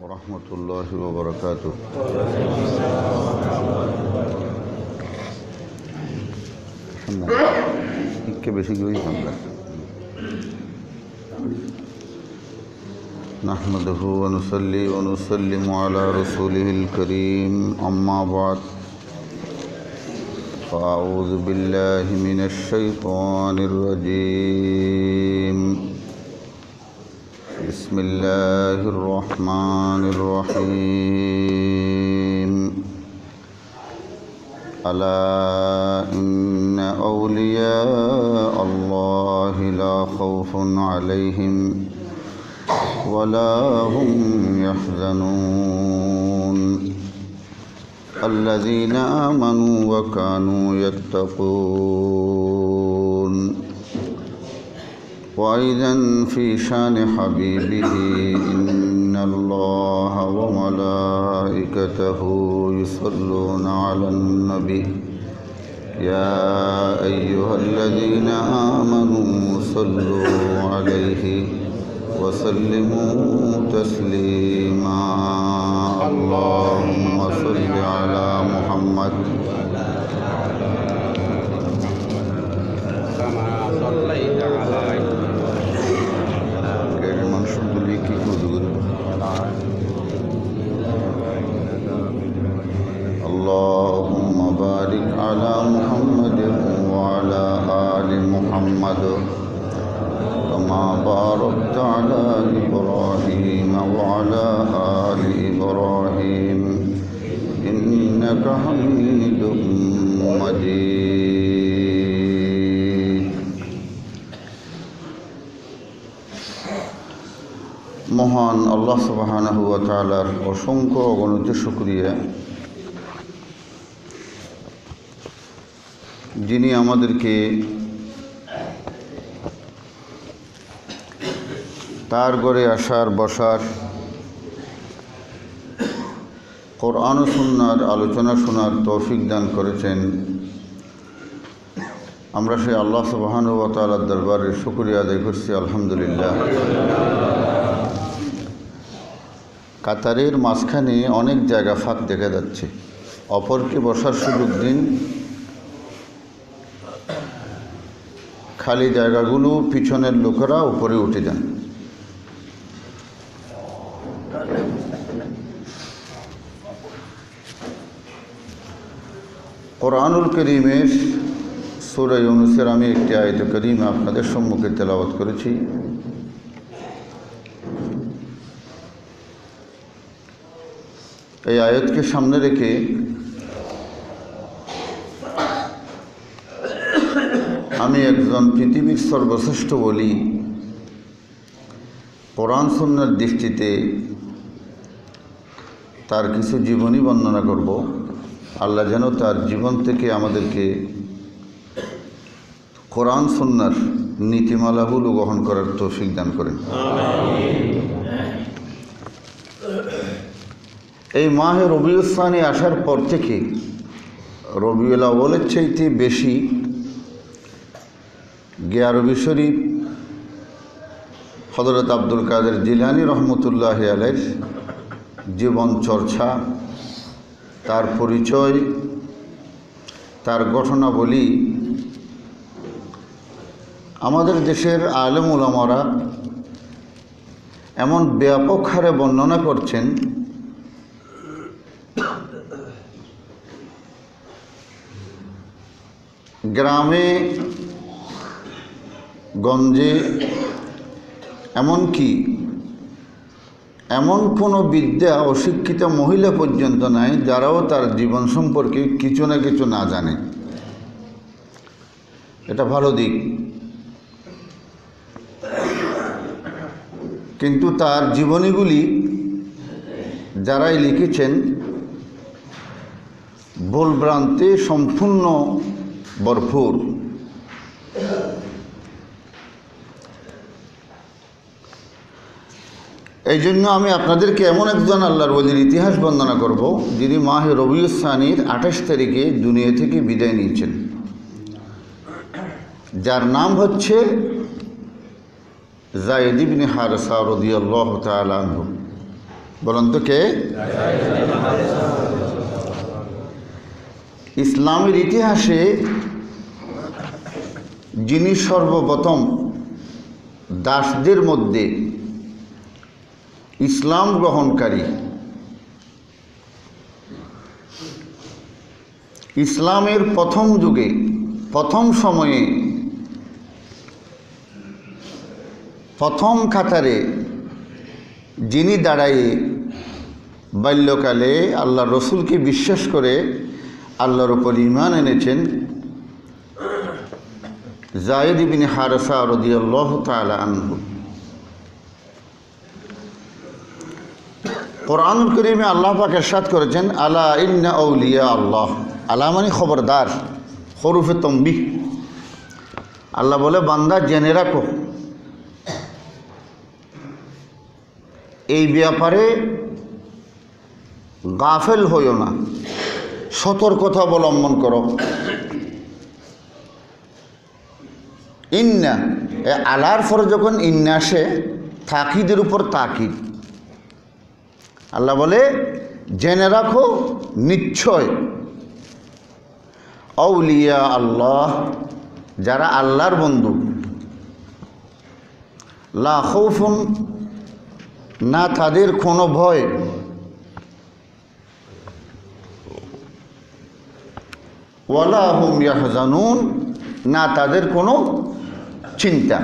ওরহমতুল্লাহি ওয়া বারাকাতুহু। একটু বেশি করে ঠান্ডা। নাহমাদুহু ওয়া নুসাল্লি ওয়া নুসাল্লিমু আলা রাসূলিহিল কারীম, আম্মা বা'দ। فأعوذ بالله من الشيطان الرجيم. بسم الله الرحمن الرحيم. ألا إن أولياء الله لا خوف عليهم ولا هم يحزنون الذين آمنوا وكانوا يتقون. وأيضا في شأن حبيبه إن الله وملائكته يصلون على النبي يا أيها الذين آمنوا صلوا عليه وسلموا تسليما. اللهم صل على محمد كما صليت على غير منشود لك حضور. اللهم بارك على محمد وعلى آل محمد كما باركت على إبراهيم وعلى آل إبراهيم إنك حميد مجيد. মহান আল্লাহ সুবহানাহু ওয়া তাআলার অসংখ্য অগণিত শুকরিয়া, যিনি আমাদেরকে তার ঘরে আসার বসার, কোরআন ও সুন্নাহর আলোচনা শোনার তৌফিক দান করেছেন। আমরা সেই আল্লাহ সুবহানাহু ওয়া তাআলার দরবারে শুকরিয়া আদায় করছি, আলহামদুলিল্লাহ। কাতারের মাঝখানে অনেক জায়গা ফাঁক দেখা যাচ্ছে, অপরকে বসার সুযোগ দিন। খালি জায়গাগুলো পিছনের লোকেরা উপরে উঠে যান। কোরআনুল করিমের সূরা ইউনূসের আমি একটি আয়াত কারীমা আপনাদের সম্মুখে তেলাওয়াত করেছি। এই আয়াতকে সামনে রেখে আমি একজন পৃথিবীর সর্বশ্রেষ্ঠ ওলি কোরআন সুন্নাহর দৃষ্টিতে তার কিছু জীবনী বর্ণনা করব। আল্লাহ যেন তার জীবন থেকে আমাদেরকে কোরআন সুন্নাহর নীতিমালাগুলো গ্রহণ করার তৌফিক দান করেন। এই মাহে রবিউল সানি আসার পর থেকে রবিউল আউয়ালের চাইতে বেশি গিয়ারবি শরীফ হযরত আব্দুল কাদের জিলানী রহমতুল্লাহি আলাইহির জীবন চর্চা, তার পরিচয়, তার ঘটনাবলী আমাদের দেশের আলেম উলামারা এমন ব্যাপক হারে বর্ণনা করছেন, গ্রামে গঞ্জে এমনকি এমন কোনো বিদ্যা অশিক্ষিত মহিলা পর্যন্ত নাই যারাও তার জীবন সম্পর্কে কিছু না কিছু না জানে। এটা ভালো দিক, কিন্তু তার জীবনীগুলি যারাই লিখেছেন ভুলভ্রান্তি সম্পূর্ণ ভরপুর। এই জন্য আমি আপনাদেরকে এমন একজন আল্লাহর ওলির ইতিহাস বর্ণনা করব, যিনি মাহে রবিউল সানির 28 তারিখে দুনিয়া থেকে বিদায় নিয়েছেন, যার নাম হচ্ছে যায়েদ ইবনে হারেসা রাদিয়াল্লাহু তাআলা আনহু। বলুন তো কে? ইসলামের ইতিহাসে যিনি সর্বপ্রথম দাসদের মধ্যে ইসলাম গ্রহণকারী, ইসলামের প্রথম যুগে প্রথম সময়ে প্রথম কাতারে যিনি দাঁড়ায়ে বাল্যকালে আল্লাহ রসুলকে বিশ্বাস করে আল্লাহর উপর ঈমান এনেছেন, যায়েদ ইবনে হারেসা রাদিয়াল্লাহু তাআলা আনহু। কোরআনুল কারীমে আল্লাহ পাক ইরশাদ করেছেন, আলা ইন্না আউলিয়া আল্লাহ। আলা মানে খবরদার, হরফে তমবিহ। আল্লাহ বলে, বান্দা জেনে রাখো, এই ব্যাপারে গাফেল হইও না, সতর্কতা অবলম্বন করো। ইন্না, আলার পরে যখন ইন্না আসে, তাকিদের উপর তাকিদ। আল্লাহ বলে, জেনে রাখো নিশ্চয় আউলিয়া আল্লাহ, যারা আল্লাহর বন্ধু, লা খাউফুন, না তাদের কোনো ভয়, ওয়ালা হুম ইয়াহজানুন, না তাদের কোনো চিন্তা।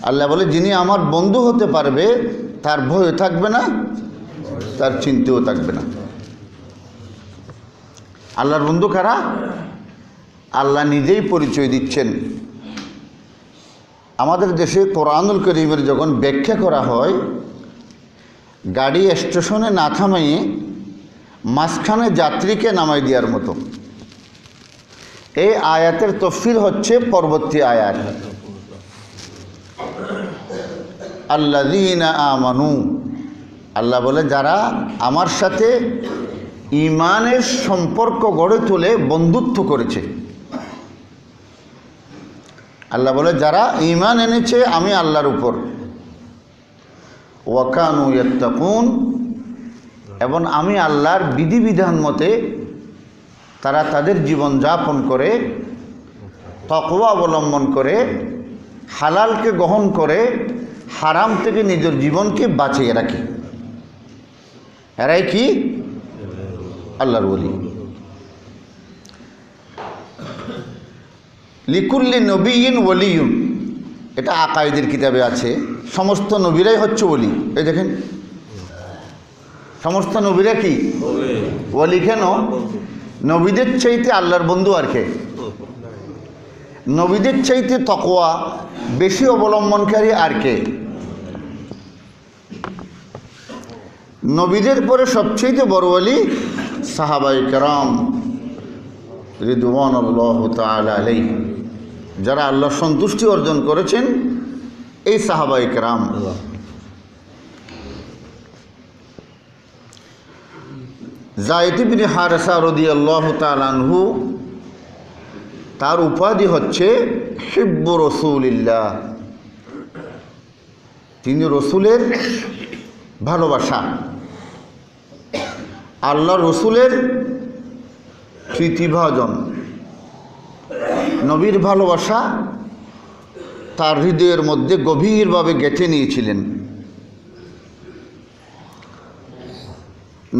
আল্লাহ বলে, যিনি আমার বন্ধু হতে পারবে তার ভয় থাকবে না, তার চিন্তাও থাকবে না। আল্লাহর বন্ধু কারা? আল্লাহ নিজেই পরিচয় দিচ্ছেন। আমাদের দেশে কোরআনুল কারীমের যখন ব্যাখ্যা করা হয়, গাড়ি স্টেশনে না থামাইয়ে মাঝখানে যাত্রীকে নামাই দেওয়ার মতো। এই আয়াতের তফসির হচ্ছে পরবর্তী আয়াত, আল্লাযীনা আমানু। আল্লাহ বলে, যারা আমার সাথে ঈমানের সম্পর্ক গড়ে তুলে বন্ধুত্ব করেছে। আল্লাহ বলে, যারা ঈমান এনেছে আমি আল্লাহর উপর, ওয়া কানু ইয়াত্তাকুন, এবং আমি আল্লাহর বিধিবিধান মতে তারা তাদের জীবন যাপন করে, তাকওয়া অবলম্বন করে, হালালকে গ্রহণ করে, হারাম থেকে নিজের জীবনকে বাঁচিয়ে রাখে। এরাই কি? আল্লাহর ওলি। লিকুল্লি নবিয়িন ওলিয়ুন, এটা আকাইদের কিতাবে আছে। সমস্ত নবীরাই হচ্ছে ওলি। এই দেখেন, সমস্ত নবীরা কি ওলি? কেন? নবীদের চাইতে আল্লাহর বন্ধু আর কে? নবীদের চাইতে তাকওয়া বেশি অবলম্বনকারী আর কে? নবীদের পরে সবচেয়ে বড় ওলি সাহাবায়ে কেরাম রিদওয়ানুল্লাহ তাআলা আলাইহি, যারা আল্লাহর সন্তুষ্টি অর্জন করেছেন, এই সাহাবায়ে কেরাম। যায়েদ ইবনে হারেসা রাদিয়াল্লাহু তাআলা আনহু, তার উপাধি হচ্ছে হিব্বু রাসূলিল্লাহ। তিনি রসুলের ভালোবাসা, আল্লাহ রসুলের প্রীতিভাজন, নবীর ভালোবাসা তার হৃদয়ের মধ্যে গভীরভাবে গেঁথে নিয়েছিলেন।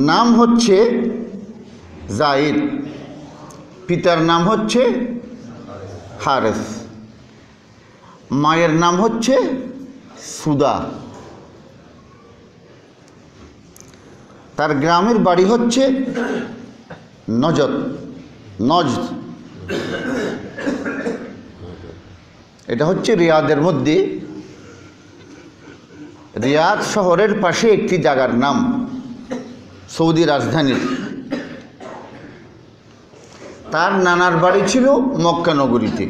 নাম হচ্ছে যায়েদ, পিতার নাম হচ্ছে হারেস, মায়ের নাম হচ্ছে সুদা। তার গ্রামের বাড়ি হচ্ছে নজদ। এটা হচ্ছে রিয়াদের মধ্যে, রিয়াদ শহরের পাশে একটি জায়গার নাম, সৌদি রাজধানীর। তার নানার বাড়ি ছিল মক্কা নগরীতে।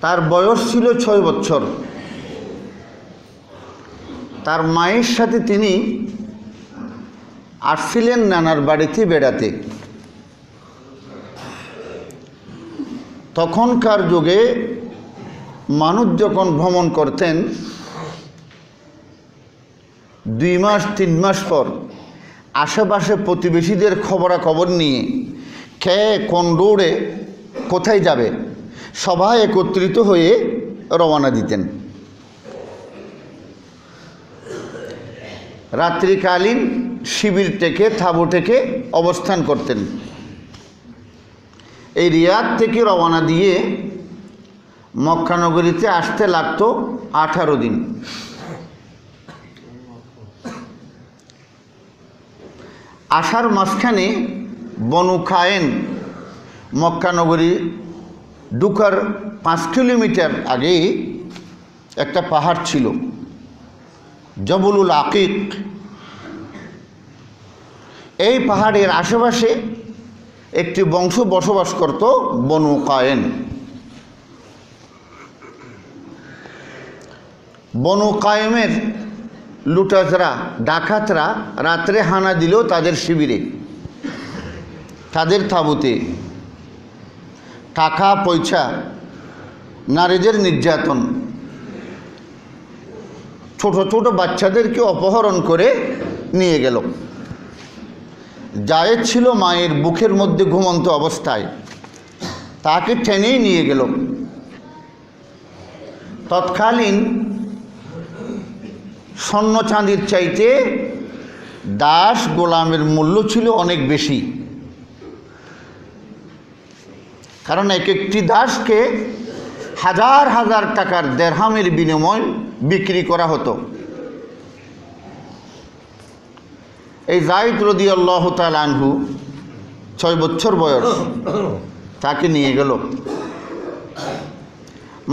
তার বয়স ছিল 6 বছর। তার মায়ের সাথে তিনি আসছিলেন নানার বাড়িতে বেড়াতে। তখনকার যুগে মানুষ যখন ভ্রমণ করতেন, 2 মাস 3 মাস পর আশেপাশে প্রতিবেশীদের খবরাখবর নিয়ে কে কোন রোডে কোথায় যাবে সবাই একত্রিত হয়ে রওনা দিতেন। রাত্রিকালীন শিবির থেকে তাঁবু থেকে অবস্থান করতেন। এই রিয়াদ থেকে রওনা দিয়ে মক্কা নগরীতে আসতে লাগতো 18 দিন। আসার মাঝখানে বনু কায়েন মক্কা নগরী ঢুকার 5 কিলোমিটার আগে একটা পাহাড় ছিল, জবলুল আকিক। এই পাহাড়ের আশেপাশে একটি বংশ বসবাস করত, বনু কায়েন। বনু কায়েমের লুটাজরা ডাকাতরা রাত্রে হানা দিল তাদের শিবিরে, তাদের তাঁবুতে। টাকা পয়সা, নারীদের নির্যাতন, ছোট ছোট বাচ্চাদেরকে অপহরণ করে নিয়ে গেল। জায়েদ ছিল মায়ের বুকের মধ্যে ঘুমন্ত অবস্থায়, তাকে টেনেই নিয়ে গেল। তৎকালীন স্বর্ণ চাঁদির চাইতে দাস গোলামের মূল্য ছিল অনেক বেশি, কারণ এক একটি দাসকে হাজার হাজার টাকার দেরহামের বিনিময় বিক্রি করা হতো। এই যায়েদ রাদিয়াল্লাহু তাআলা আনহু 6 বছর বয়স, তাকে নিয়ে গেল।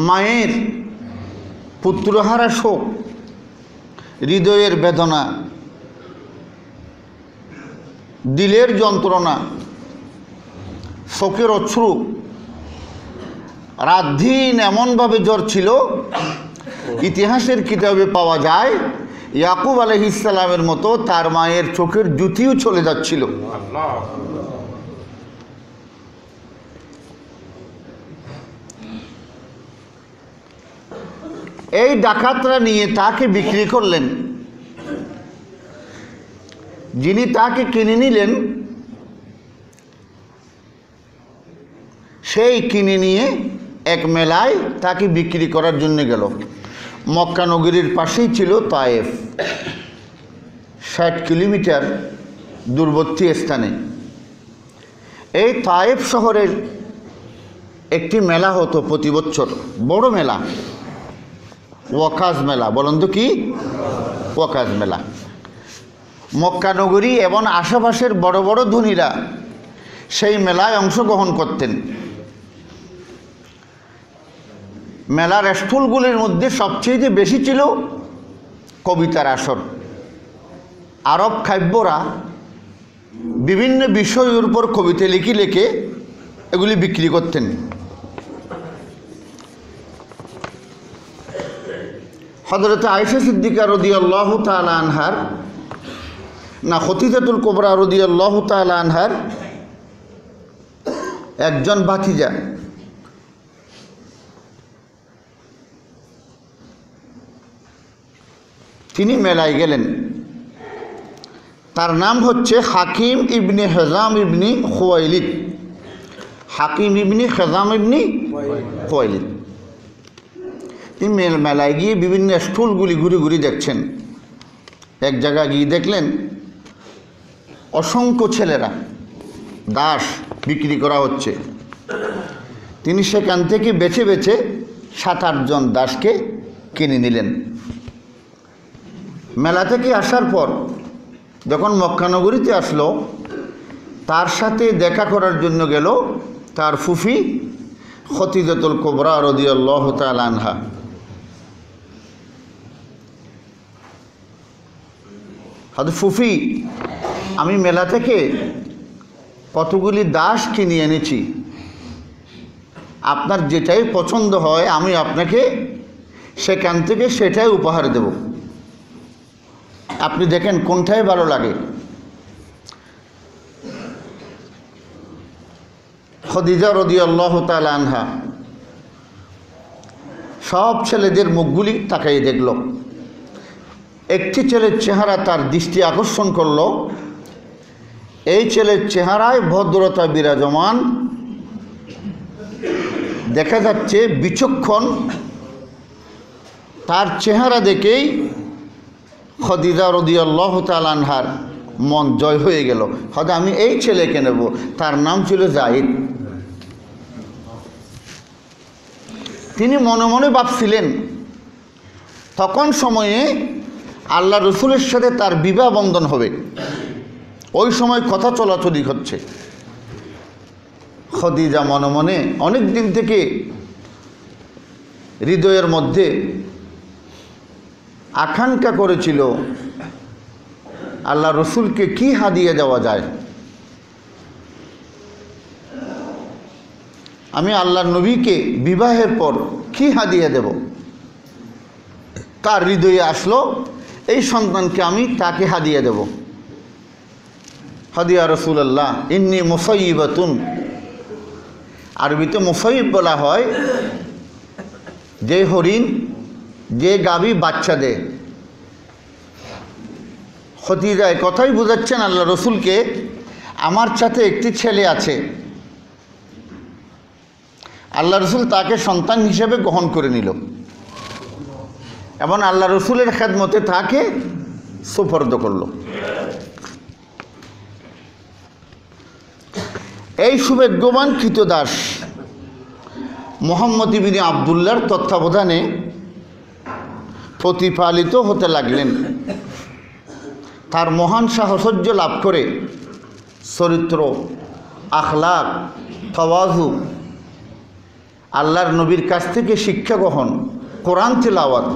মায়ের পুত্রহারা শোক, হৃদয়ের বেদনা, দিলের যন্ত্রণা, শোকের অশ্রু, রাত দিন এমনভাবে জ্বর ছিল, ইতিহাসের কিতাবে পাওয়া যায় ইয়াকুব আলাইহিস সালামের মতো তার মায়ের চোখের জুতিও চলে যাচ্ছিল। এই ডাকাতরা নিয়ে তাকে বিক্রি করলেন। যিনি তাকে কিনে নিলেন সেই কিনে নিয়ে এক মেলায় তাকে বিক্রি করার জন্য গেল। মক্কা নগরীর পাশেই ছিল তায়েফ, 60 কিলোমিটার দূরবর্তী স্থানে। এই তায়েফ শহরের একটি মেলা হতো প্রতি বছর, বড় মেলা, ওয়াকাজ মেলা। বলুন তো কি? ওয়াকাজ মেলা। মক্কা নগরী এবং আশেপাশের বড় বড় ধনীরা সেই মেলায় অংশগ্রহণ করতেন। মেলার স্টলগুলির মধ্যে সবচেয়ে বেশি ছিল কবিতার আসর। আরব কাব্যরা বিভিন্ন বিষয়ের উপর কবিতা লিখে লিখে এগুলি বিক্রি করতেন। হযরত আয়েশা সিদ্দিকা রাদিয়াল্লাহু তাআলা আনহার, না খদিজাতুল কুবরা রাদিয়াল্লাহু তাআলা আনহার একজন ভাতিজা, তিনি মেলায় গেলেন। তার নাম হচ্ছে হাকিম ইবনে হিজাম ইবনে খুয়াইলিদ। হাকিম ইবনে হিজাম ইবনে খুয়াইলিদ। তিনি মেলায় গিয়ে বিভিন্ন স্টলগুলি ঘুরে ঘুরে দেখছেন। এক জায়গায় গিয়ে দেখলেন অসংখ্য ছেলেরা দাস বিক্রি করা হচ্ছে। তিনি সেখান থেকে বেছে বেছে 7-8 জন দাসকে কিনে নিলেন। মেলা থেকে আসার পর যখন মক্কা নগরীতে আসলো, তার সাথে দেখা করার জন্য গেল তার ফুফি খদিজাতুল কুবরা রাদিয়াল্লাহু তাআলা আনহা। ফুফি, আমি মেলা থেকে কতগুলি দাস কিনে এনেছি, আপনার যেটাই পছন্দ হয় আমি আপনাকে সেখান থেকে সেটাই উপহার দেব, আপনি দেখেন কোনটাই ভালো লাগে। খদিজা রাদিয়াল্লাহু তাআলা আনহা সব ছেলেদের মুখগুলি তাকাই দেখল। একটি ছেলের চেহারা তার দৃষ্টি আকর্ষণ করল। এই ছেলের চেহারায় ভদ্রতা বিরাজমান, দেখা যাচ্ছে বিচক্ষণ। তার চেহারা দেখেই খাদিজা রাদিয়াল্লাহু তাআলা আনহার মন জয় হয়ে গেল। হয়তো আমি এই ছেলেকে নেব। তার নাম ছিল যায়েদ। তিনি মনে মনে ভাবছিলেন তখন সময়ে আল্লাহ রসুলের সাথে তার বিবাহ বন্ধন হবে। ওই সময় কথা চলাচলি হচ্ছে। খাদিজা মনে মনে অনেক দিন থেকে হৃদয়ের মধ্যে আকাঙ্ক্ষা করেছিল আল্লাহ রসুলকে কি হাদিয়া দেওয়া যায়। আমি আল্লাহ নবীকে বিবাহের পর কি হাদিয়া দেব। তার হৃদয়ে আসলো এই সন্তানকে আমি তাকে হাদিয়া দেব। হাদিয়া রাসূলুল্লাহ ইন্নী মুসাইয়িবাতুন, আরবিতে মুসাইয়িব বলা হয় যে হরিণ, যে গাভী বাচ্চা দেয়। খাদিজা এই কথাই বোঝাচ্ছেন আল্লাহ রসুলকে, আমার সাথে একটি ছেলে আছে। আল্লাহ রসুল তাকে সন্তান হিসেবে গ্রহণ করে নিল এবং আল্লাহ রসুলের খেদমতে তাকে সুপর্দ করল। এই সুভাগ্যবান কৃতদাস মুহাম্মদ ইবনে আবদুল্লাহর তত্ত্বাবধানে প্রতিপালিত হতে লাগলেন। তার মহান সাহচর্য লাভ করে চরিত্র, আখলাক, তাওয়াজু, আল্লাহর নবীর কাছ থেকে শিক্ষা গ্রহণ, কোরআন তিলাওয়াত,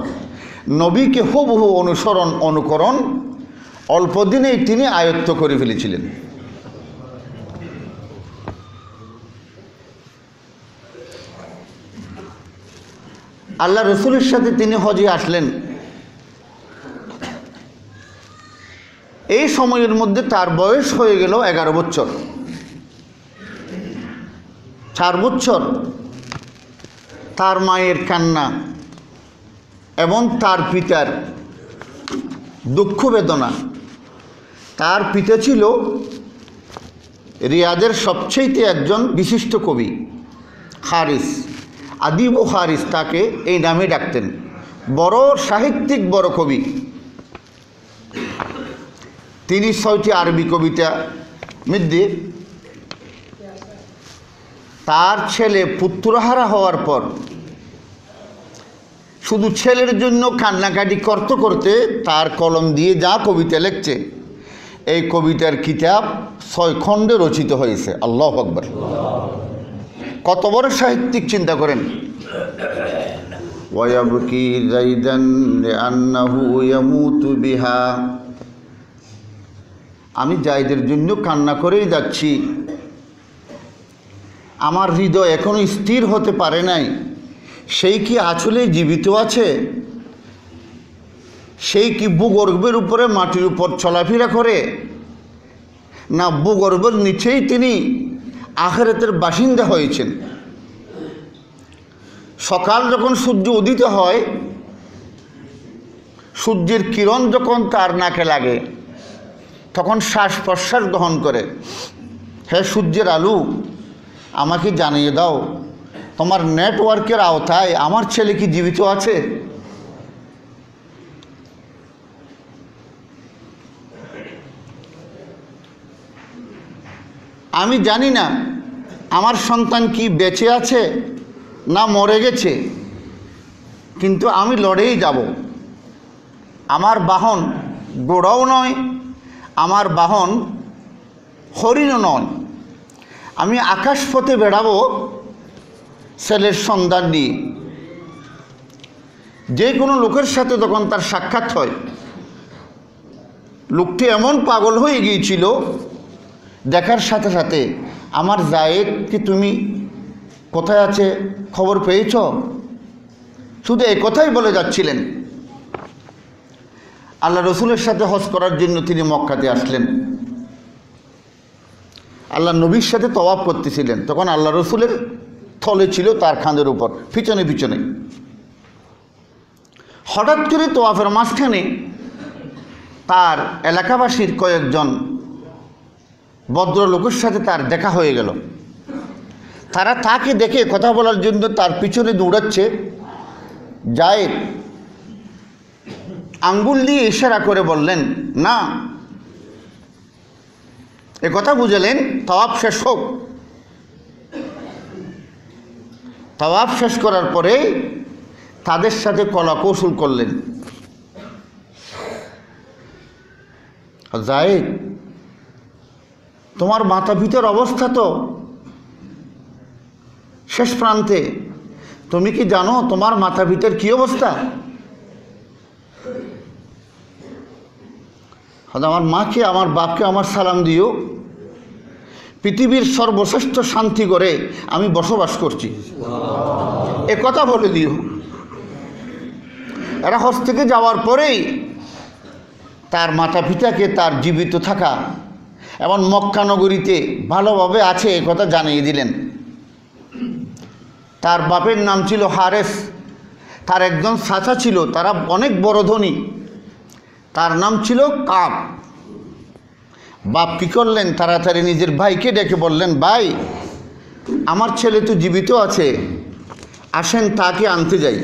নবীকে হুবহু অনুকরণ অল্প দিনেই তিনি আয়ত্ত করে ফেলেছিলেন। আল্লাহ রসুলের সাথে তিনি হজে আসলেন। এই সময়ের মধ্যে তার বয়স হয়ে গেল 11 বছর। 4 বছর তার মায়ের কান্না এবং তার পিতার দুঃখ বেদনা। তার পিতা ছিল রিয়াদের সবচেয়ে একজন বিশিষ্ট কবি হারিস, আদিব ও হারিস, তাকে এই নামে ডাকতেন। বড় সাহিত্যিক, বড় কবি। তিনি 6টি আরবি কবিতা মধ্যে তার ছেলে পুত্রহারা হওয়ার পর শুধু ছেলের জন্য কান্নাকাটি করতে করতে তার কলম দিয়ে যা কবিতা লিখছে, এই কবিতার কিতাব 6 খণ্ডে রচিত হয়েছে। আল্লাহু আকবার! কত বড় সাহিত্যিক চিন্তা করেন। ওয়ায়াবকি যাইদান লিআন্নাহু ইয়ামুতু বিহা, আমি যাইদের জন্য কান্না করেই যাচ্ছি। আমার হৃদয় এখনো স্থির হতে পারে নাই। সেই কি আসলে জীবিত আছে? সেই কি ভূগর্ভের উপরে, মাটির উপর চলাফেরা করে, না ভূগর্ভের নিচেই তিনি আখিরাতের বাসিন্দা হয়েছেন? সকাল যখন সূর্য উদিত হয়, সূর্যের কিরণ যখন তার নাকে লাগে, তখন শ্বাস প্রশ্বাস গ্রহণ করে। হে সূর্যের আলো, আমাকে জানিয়ে দাও তোমার নেটওয়ার্কের আওতায় আমার ছেলে কি জীবিত আছে? আমি জানি না আমার সন্তান কি বেঁচে আছে না মরে গেছে, কিন্তু আমি লড়েই যাব। আমার বাহন ঘোড়াও নয়, আমার বাহন হরিণও নয়। আমি আকাশপথে বেড়াবো ছেলের সন্ধান নিয়ে। যে কোনো লোকের সাথে যখন তার সাক্ষাৎ হয়, লোকটি এমন পাগল হয়ে গিয়েছিল, দেখার সাথে সাথে আমার যায়েদ কি তুমি কোথায় আছে খবর পেয়েছ? শুধু এই কথাই বলে যাচ্ছিলেন। আল্লাহ রসুলের সাথে হজ করার জন্য তিনি মক্কাতে আসলেন। আল্লাহ নবীর সাথে তওয়াফ করতেছিলেন। তখন আল্লাহ রসুলের থলে ছিল তার খাঁদের উপর, পিছনে পিছনে। হঠাৎ করে তওয়াফের মাঝখানে তার এলাকাবাসীর কয়েকজন ভদ্রলোকের সাথে তার দেখা হয়ে গেল। তারা তাকে দেখে কথা বলার জন্য তার পিছনে দৌড়াচ্ছে। জায়েদ আঙ্গুল দিয়ে ইশারা করে বললেন, না, এ কথা বুঝালেন তাওয়াফ শেষ হোক। তাওয়াফ শেষ করার পরে তাদের সাথে কলা কৌশল করলেন। জায়েদ, তোমার মাথা পিতার অবস্থা তো শেষ প্রান্তে, তুমি কি জানো তোমার মাথা পিতার কি অবস্থা? আমার মাকে আমার বাপকে আমার সালাম দিও, পৃথিবীর সর্বশ্রেষ্ঠ শান্তি করে আমি বসবাস করছি, এ কথা বলে দিও। এরা হজ থেকে যাওয়ার পরেই তার মাতা পিতাকে তার জীবিত থাকা এবং মক্কা নগরীতে ভালোভাবে আছে এ কথা জানিয়ে দিলেন। তার বাপের নাম ছিল হারেস, তার একজন চাচা ছিল, তারা অনেক বড় ধনী, তার নাম ছিল কাব। বাপ কী করলেন, তাড়াতাড়ি নিজের ভাইকে ডেকে বললেন, ভাই, আমার ছেলে তো জীবিত আছে, আসেন তাকে আনতে যাই।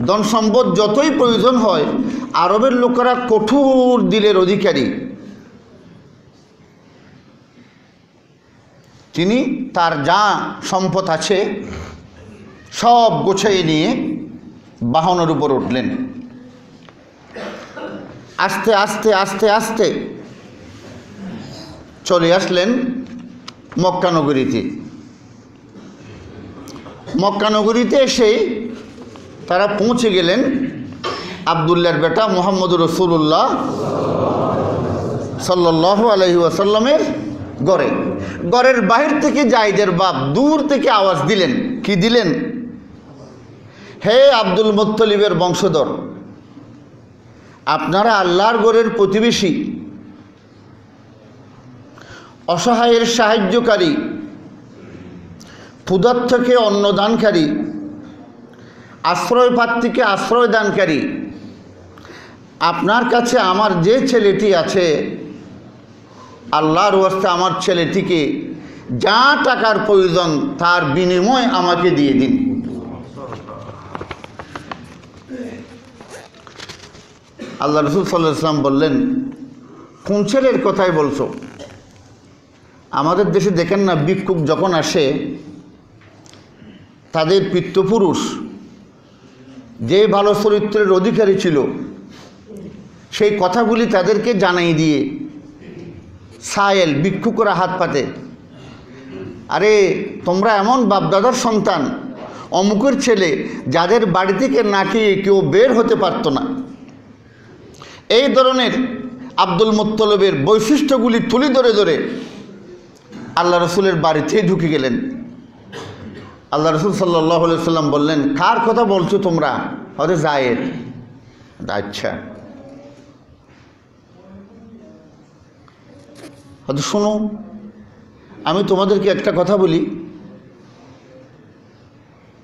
ধন সম্পদ যতই প্রয়োজন হয়, আরবের লোকেরা কঠোর দিলের অধিকারী। তিনি তার যা সম্পদ আছে সব গোছাইয়ে নিয়ে বাহনের উপর উঠলেন। আস্তে আস্তে আস্তে আস্তে চলে আসলেন মক্কা নগরীতে। মক্কা নগরীতে এসেই তারা পৌঁছে গেলেন আবদুল্লাহর বেটা মুহাম্মদুর রাসূলুল্লাহ সাল্লাল্লাহু আলাইহি ওয়াসাল্লামের ঘরে। ঘরের বাহির থেকে জায়েদের বাপ দূর থেকে আওয়াজ দিলেন। কি দিলেন? হে আব্দুল মুত্তালিবের বংশধর, আপনারা আল্লাহর ঘরের প্রতিবেশী, অসহায়ের সাহায্যকারী, ক্ষুধার্তকে অন্নদানকারী, আশ্রয় প্রার্থীকে আশ্রয় দানকারী। আপনার কাছে আমার যে ছেলেটি আছে, আল্লাহর ওয়াস্তে আমার ছেলেটিকে যা টাকার প্রয়োজন তার বিনিময় আমাকে দিয়ে দিন। আল্লাহ রাসূল সাল্লাল্লাহু আলাইহি ওয়াসাল্লাম বললেন, কোন ছেলের কথাই বলছো? আমাদের দেশে দেখেন না, ভিক্ষুক যখন আসে তাদের পিতৃপুরুষ যে ভালো চরিত্রের অধিকারী ছিল সেই কথাগুলি তাদেরকে জানাই দিয়ে সায়েল ভিক্ষুকরা হাত পাতে, আরে তোমরা এমন বাপদাদার সন্তান, অমুকের ছেলে, যাদের বাড়ি থেকে না খেয়ে কেউ বের হতে পারতো না। এই ধরনের আব্দুল মুত্তালিবের বৈশিষ্ট্যগুলি তুলে ধরে ধরে আল্লাহ রসুলের বাড়িতেই ঢুকে গেলেন। আল্লাহ রসুল সাল্লাল্লাহু আলাইহি ওয়াসাল্লাম বললেন, কার কথা বলছো তোমরা? হয়তো জায়েদ। আচ্ছা, হয়তো শোনো, আমি তোমাদেরকে একটা কথা বলি।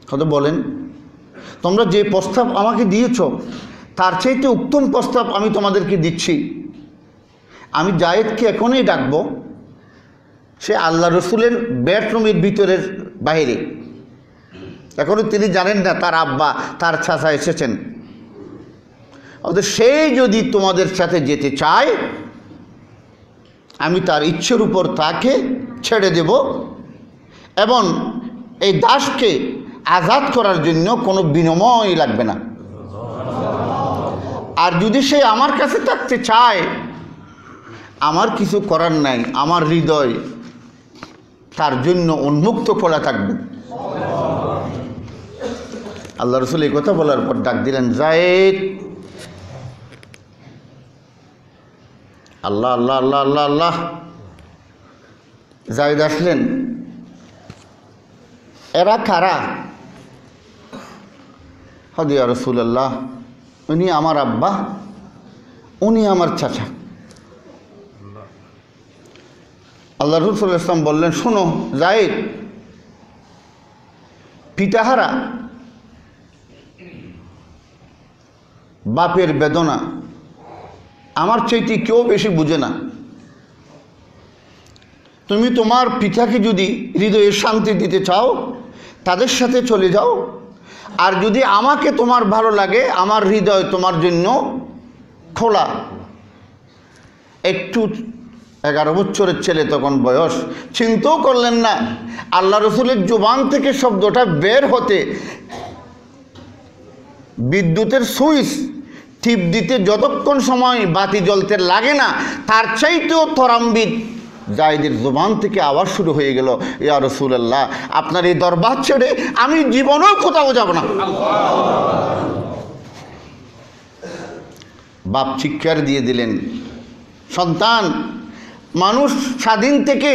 হয়তো বলেন, তোমরা যে প্রস্তাব আমাকে দিয়েছ তার চাইতে উত্তম প্রস্তাব আমি তোমাদেরকে দিচ্ছি। আমি জায়েদকে এখনই ডাকবো, সে আল্লাহ রসুলের বেডরুমের ভিতরের বাইরে, এখনও তিনি জানেন না তার আব্বা তার চাচা এসেছেন। অর্থাৎ সেই যদি তোমাদের সাথে যেতে চায়, আমি তার ইচ্ছের উপর তাকে ছেড়ে দেব এবং এই দাসকে আজাদ করার জন্য কোনো বিনিময় লাগবে না। আর যদি সে আমার কাছে থাকতে চায়, আমার কিছু করার নাই, আমার হৃদয় তার জন্য উন্মুক্ত খোলা থাকবে। আল্লাহ রসুল এই কথা বলার পর ডাক দিলেন, জায়েদ। আল্লাহ আল্লাহ আল্লাহ আল্লাহ আল্লাহ। জায়েদ আসলেন। এরা কারা? হযরত ইয়া রাসূলুল্লাহ, উনি আমার আব্বা, উনি আমার চাচা। আল্লাহ রাসূল সাল্লাল্লাহু আলাইহি ওয়াসাল্লাম বললেন, শোনো জায়েদ, পিতাহারা বাপের বেদনা আমার চাইতে কেউ বেশি বুঝে না। তুমি তোমার পিতাকে যদি হৃদয়ে শান্তি দিতে চাও তাদের সাথে চলে যাও, আর যদি আমাকে তোমার ভালো লাগে, আমার হৃদয় তোমার জন্য খোলা। একটু 11 বছরের ছেলে তখন বয়স, চিন্তাও করলেন না। আল্লাহ রসুলের জুবান থেকে শব্দটা বের হতে বিদ্যুতের সুইচ টিপ দিতে যতক্ষণ সময় বাতি জ্বলতে লাগে না, তার চাইতেও ত্বরান্বিত জায়েদের জুবান থেকে আওয়াজ শুরু হয়ে গেল, ইয়া রাসূলুল্লাহ, আপনার এই দরবার ছেড়ে আমি জীবনেও কোথাও যাব না। বাপ চিৎকার দিয়ে দিলেন, সন্তান, মানুষ স্বাধীন থেকে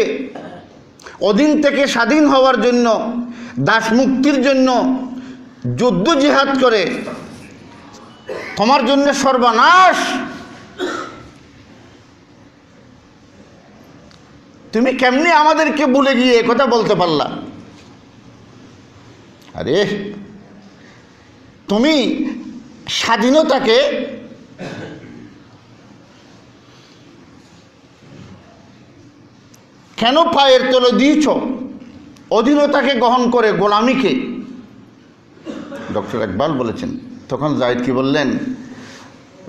অধীন থেকে স্বাধীন হওয়ার জন্য, দাস মুক্তির জন্য যুদ্ধ জিহাদ করে, তোমার জন্য সর্বনাশ। তুমি কেমনি আমাদেরকে ভুলে গিয়ে কথা বলতে পারলা? আরে তুমি স্বাধীনতাকে কেন পায়ের তলে দিয়েছ? অধীনতাকে গ্রহণ করে গোলামিকে। ডক্টর ইকবাল বলেছেন। তখন জায়েদ কি বললেন?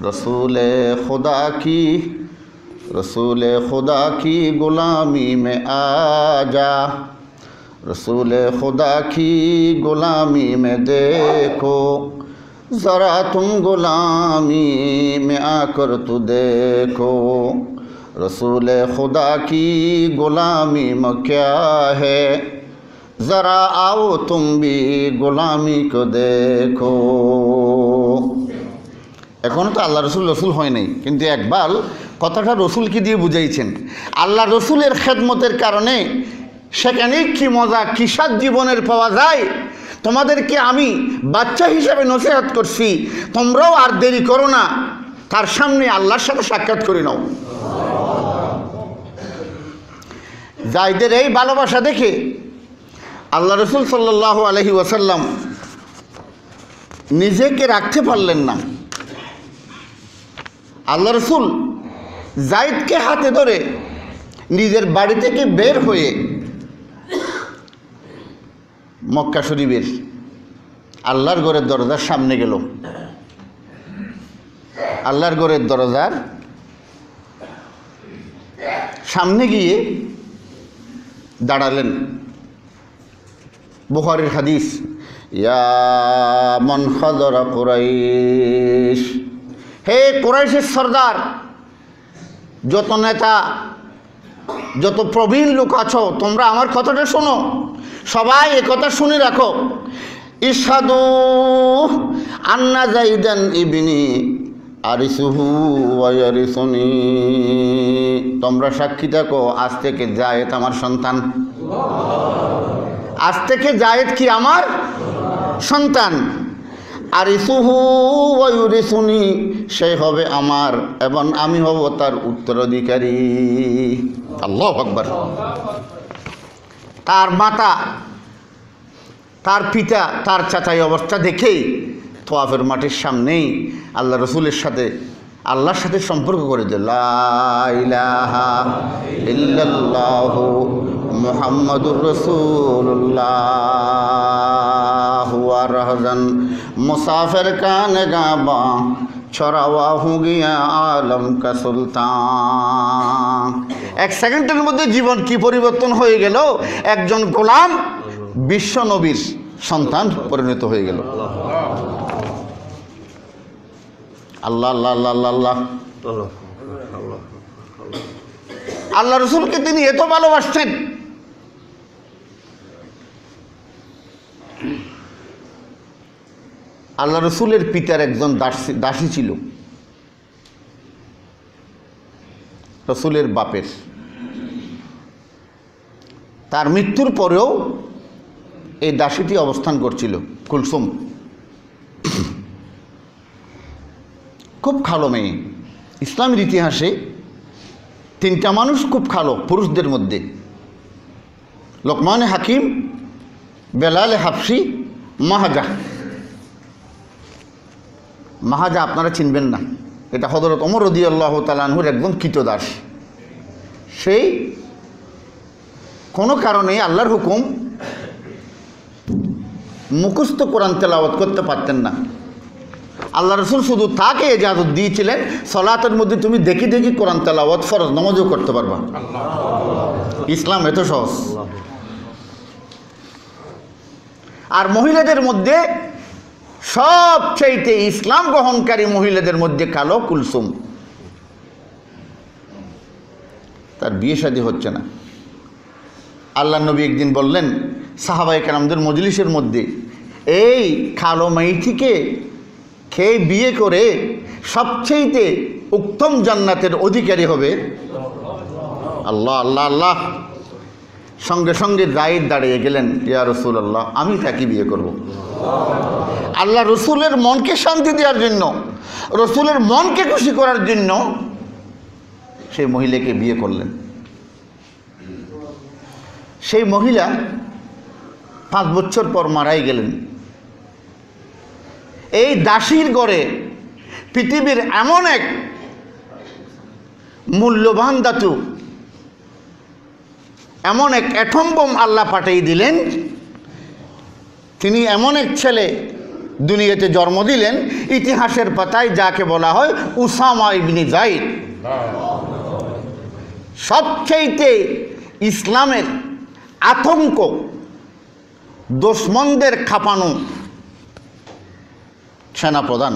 রসুলে खुदा की गुलामी में आजा, रसूले खुदा की गुलामी में देखो, ज़रा तुम गुलामी में आकर तू देखो, रसूले खुदा की गुलामी में क्या है, ज़रा आओ तुम भी गुलामी को देखो। এখনও তো আল্লাহ রসুল রসুল হয় নাই, কিন্তু একবার কথাটা রসুলকে দিয়ে বুঝাইছেন। আল্লাহ রসুলের খেদমতের কারণে সেখানে কি মজা, কি স্বাদ জীবনের পাওয়া যায়। তোমাদেরকে আমি বাচ্চা হিসাবে নসিহত করছি, তোমরাও আর দেরি করো না, তার সামনে আল্লাহর সাথে সাক্ষাৎ করে নাও। জায়েদের এই ভালোবাসা দেখে আল্লাহ রসুল সাল্লাল্লাহু আলাইহি ওয়াসাল্লাম নিজেকে রাখতে পারলেন না। আল্লাহ রসুল জায়েদকে হাতে ধরে নিজের বাড়ি থেকে বের হয়ে মক্কা শরীফের আল্লাহর ঘরের দরজার সামনে গেল। আল্লাহর ঘরের দরজার সামনে গিয়ে দাঁড়ালেন। বুখারীর হাদিস, ইয়া মান হাযরা কুরাইশ, হে কুরাইশের সর্দার, যত নেতা, যত প্রবীণ লোক আছো, তোমরা আমার কথাটা শোনো, সবাই এ কথা শুনে রাখো। ইশহাদু আন্না যাইদান ইবনি আরিসুহু ওয়া ইয়ারিসুনি, তোমরা সাক্ষী থাকো, আজ থেকে জায়েদ আমার সন্তান। আজ থেকে জায়েদ কি আমার সন্তান। আরিসুহু ওয়া ইউরিসুনি, সে হবে আমার এবং আমি হব তার উত্তরাধিকারী। আল্লাহু আকবার। তার মাতা, তার পিতা, তার চাচাই অবস্থা দেখেই তোয়াফের মাঠের সামনেই আল্লাহ রসুলের সাথে আল্লাহর সাথে সম্পর্ক করে দিল। লা ইলাহা ইল্লাল্লাহু মুহাম্মাদুর রাসূলুল্লাহ ওয়া রাহজান মুসাফির কা নেগাবা ছড়াওয়া হু গিয়া আলম কা সুলতান। এক সেকেন্ডের মধ্যে জীবন কি পরিবর্তন হয়ে গেল। একজন গোলাম বিশ্ব নবীর সন্তান পরিণত হয়ে গেল। আল্লাহ আল্লাহ আল্লাহ আল্লাহ আল্লাহ রসুলকে তিনি এত ভালোবাসতেন। আল্লাহ রসুলের পিতার একজন দাসী ছিল, রসুলের বাপের। তার মৃত্যুর পরেও এই দাসীটি অবস্থান করছিল, কুলসুম। খুব ভালো মেয়ে। ইসলামের ইতিহাসে তিনটা মানুষ খুব ভালো পুরুষদের মধ্যে, লোকমান হাকিম, বেলাল হাফসি, মাহাজা। মাহাজা আপনারা চিনবেন না, এটা হযরত ওমর রাদিয়াল্লাহু তাআলা আনহুর একজন কৃতদাস। সেই কোনো কারণে আল্লাহর হুকুম মুখস্থ কোরআন তেলাওয়াত করতে পারতেন না। আল্লাহ রসুল শুধু তাকে ইজাজত দিয়েছিলেন, সালাতের মধ্যে তুমি দেখি দেখি কোরআন তেলাওয়াত ফরজ নামাজও করতে পারবা। ইসলাম এত সহজ। আর মহিলাদের মধ্যে সবচেয়ে ইসলাম গ্রহণকারী মহিলাদের মধ্যে কালো কুলসুম, তার বিয়ে শাদী হচ্ছে না। আল্লাহ নবী একদিন বললেন সাহাবায়ে কেরামদের মজলিসের মধ্যে, এই কালো মেয়েটিকে খেয়ে বিয়ে করে সবচেয়ে উত্তম জান্নাতের অধিকারী হবে। আল্লাহ আল্লাহ আল্লাহ। সঙ্গে সঙ্গে যায়েদ দাঁড়িয়ে গেলেন, ইয়া রাসূলুল্লাহ, আমি তাকে বিয়ে করব। আল্লাহ রসুলের মনকে শান্তি দেওয়ার জন্য, রসুলের মনকে খুশি করার জন্য সেই মহিলাকে বিয়ে করলেন। সেই মহিলা 5 বছর পর মারাই গেলেন। এই দাসীর ঘরে পৃথিবীর এমন এক মূল্যবান ধাতু, এমন এক অ্যাটম বোম আল্লাহ পাঠিয়ে দিলেন। তিনি এমন এক ছেলে দুনিয়াতে জন্ম দিলেন, ইতিহাসের পাতায় যাকে বলা হয় উসামা ইবনে যায়েদ। সবচেয়ে ইসলামের আতঙ্ক, দুশমনদের খাপানো সেনাপ্রধান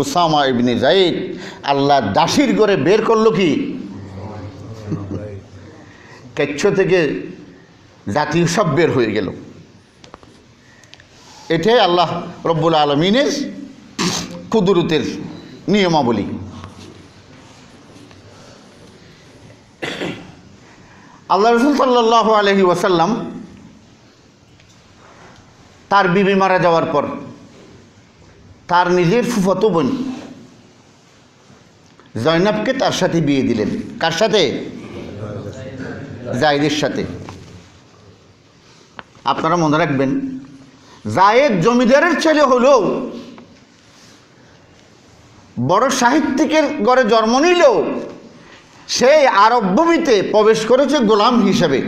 উসামা ইবনে যায়েদ আল্লাহ দাসীর ঘরে বের করলো কি? কেচ্ছ থেকে জাতীয় সব বের হয়ে গেল। এটাই আল্লাহ রব্বুল আলমিনের কুদরতের নিয়মাবলী। আল্লাহ রাসূল সাল্লাল্লাহু আলাইহি ওয়াসাল্লাম তার বিবি মারা যাওয়ার পর তার নিজের ফুফাতো বোন জয়নাবকে তার সাথে বিয়ে দিলেন। কার সাথে? জায়েদের সাথে। আপনারা মনে রাখবেন, জায়েদ জমিদারের ছেলে হলেও, বড় সাহিত্যিকের ঘরে জন্ম নিলেও, সেই আরব ভূমিতে প্রবেশ করেছে গোলাম হিসেবে।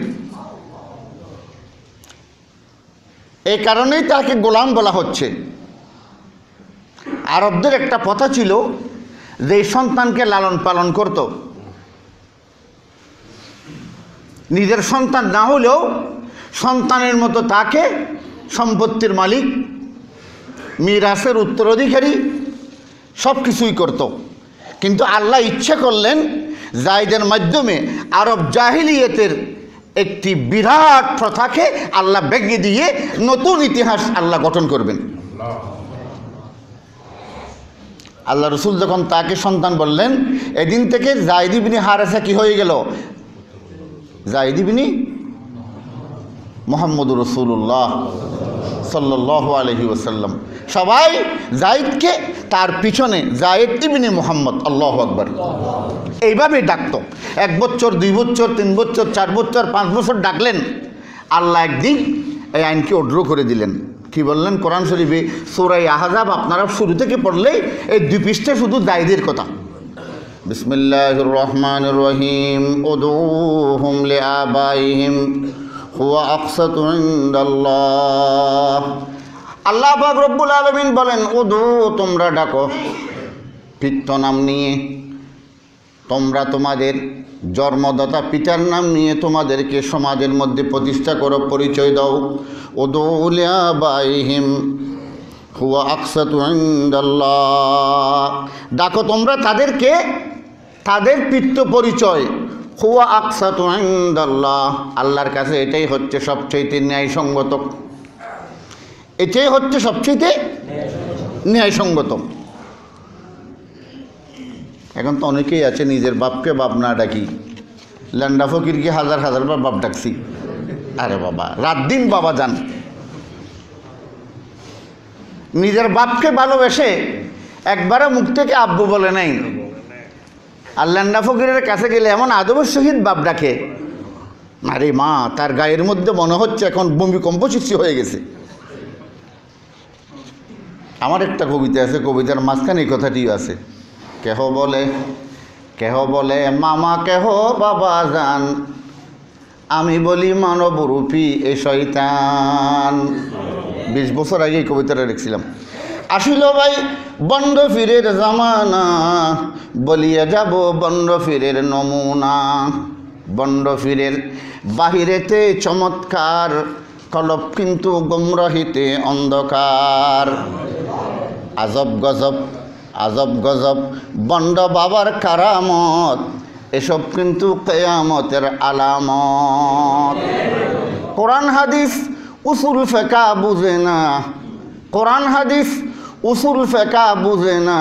এই কারণেই তাকে গোলাম বলা হচ্ছে। আরবদের একটা কথা ছিল যে সন্তানকে লালন পালন করত, নিজের সন্তান না হলেও সন্তানের মতো তাকে সম্পত্তির মালিক, মিরাসের উত্তরাধিকারী সব কিছুই করত। কিন্তু আল্লাহ ইচ্ছে করলেন জায়েদের মাধ্যমে আরব জাহিলিয়াতের একটি বিরাট প্রথাকে আল্লাহ ভেঙে দিয়ে নতুন ইতিহাস আল্লাহ গঠন করবেন। আল্লাহ রসুল যখন তাকে সন্তান বললেন, এদিন থেকে যায়েদ ইবনে হারেসা কি হয়ে গেল? যায়েদ ইবনে মুহাম্মদুর রাসূলুল্লাহ সাল্লাল্লাহু আলাইহি ওয়াসাল্লাম। সবাই যায়েদকে তার পিছনে যায়েদ ইবনে মুহাম্মদ, আল্লাহু আকবার, এইভাবে ডাকত। 1 বছর, 2 বছর, 3 বছর, 4 বছর, 5 বছর ডাকলেন। আল্লাহ একদিন এই আইনকে অড্র করে দিলেন। কি বললেন? কোরআন শরীফে সূরা আহজাব আপনারা শুরু থেকে পড়লেই এই 2 পৃষ্ঠা শুধু যায়েদের কথা। বিসমিল্লাহির রহমানির রহিম। উদউহুম লিআবাইহিম হুয়া আকসাতু ইনদাল্লাহ। আল্লাহ পাক রব্বুল আলামিন বলেন, উদু, তোমরা ডাকো পিতৃ নাম নিয়ে, তোমরা তোমাদের জন্মদাতা পিতার নাম নিয়ে তোমাদেরকে সমাজের মধ্যে প্রতিষ্ঠা করো, পরিচয় দাও। উদু লিআবাইহিম হুয়া আকসাতু ইনদাল্লাহ। ডাকো তোমরা তাদেরকে, তাদের পিতৃ পরিচয় হুয়া আকসাতু ইনদাল্লাহ, আল্লাহর কাছে এটাই হচ্ছে সবচেয়ে ন্যায়সঙ্গত, এটাই হচ্ছে সবচেয়ে ন্যায়সঙ্গত। এখন তো অনেকেই আছে নিজের বাপকে বাপ না ডাকি, ল্যান্ডা ফকিরকে হাজার বার বাপ ডাকছি। আরে বাবা, রাত দিন বাবা যান। নিজের বাপকে ভালোবেসে একবারও মুখ থেকে আব্বু বলে নাই। আর ল্যান্ডা ফকিরের কাছে গেলে এমন আদবের সহিত বাপ ডাকে, আরে মা, তার গায়ের মধ্যে মনে হচ্ছে এখন ভূমিকম্প সৃষ্টি হয়ে গেছে। আমার একটা কবিতা আছে, কবিতার মাঝখানে এই কথাটিও আছে। কেহ বলে মামা, কেহ বাবা জান, আমি বলি মানবরূপী এ শয়তান। 20 বছর আগে এই কবিতাটা লিখছিলাম। আসিল ভাই বন্ড ফিরের জামানা, বলিয়া যাব বন্ড ফিরের নমুনা। বন্ড ফিরের বাহিরেতে চমৎকার, কলব কিন্তু গুমরাহিতে অন্ধকার। আজব গজব বন্ড বাবার কারামত, এসব কিন্তু কিয়ামতের আলামত। কোরআন হাদিস উসুল ফিকহ বুঝে না, কোরআন হাদিস উসুল ফিকহ বুঝে না,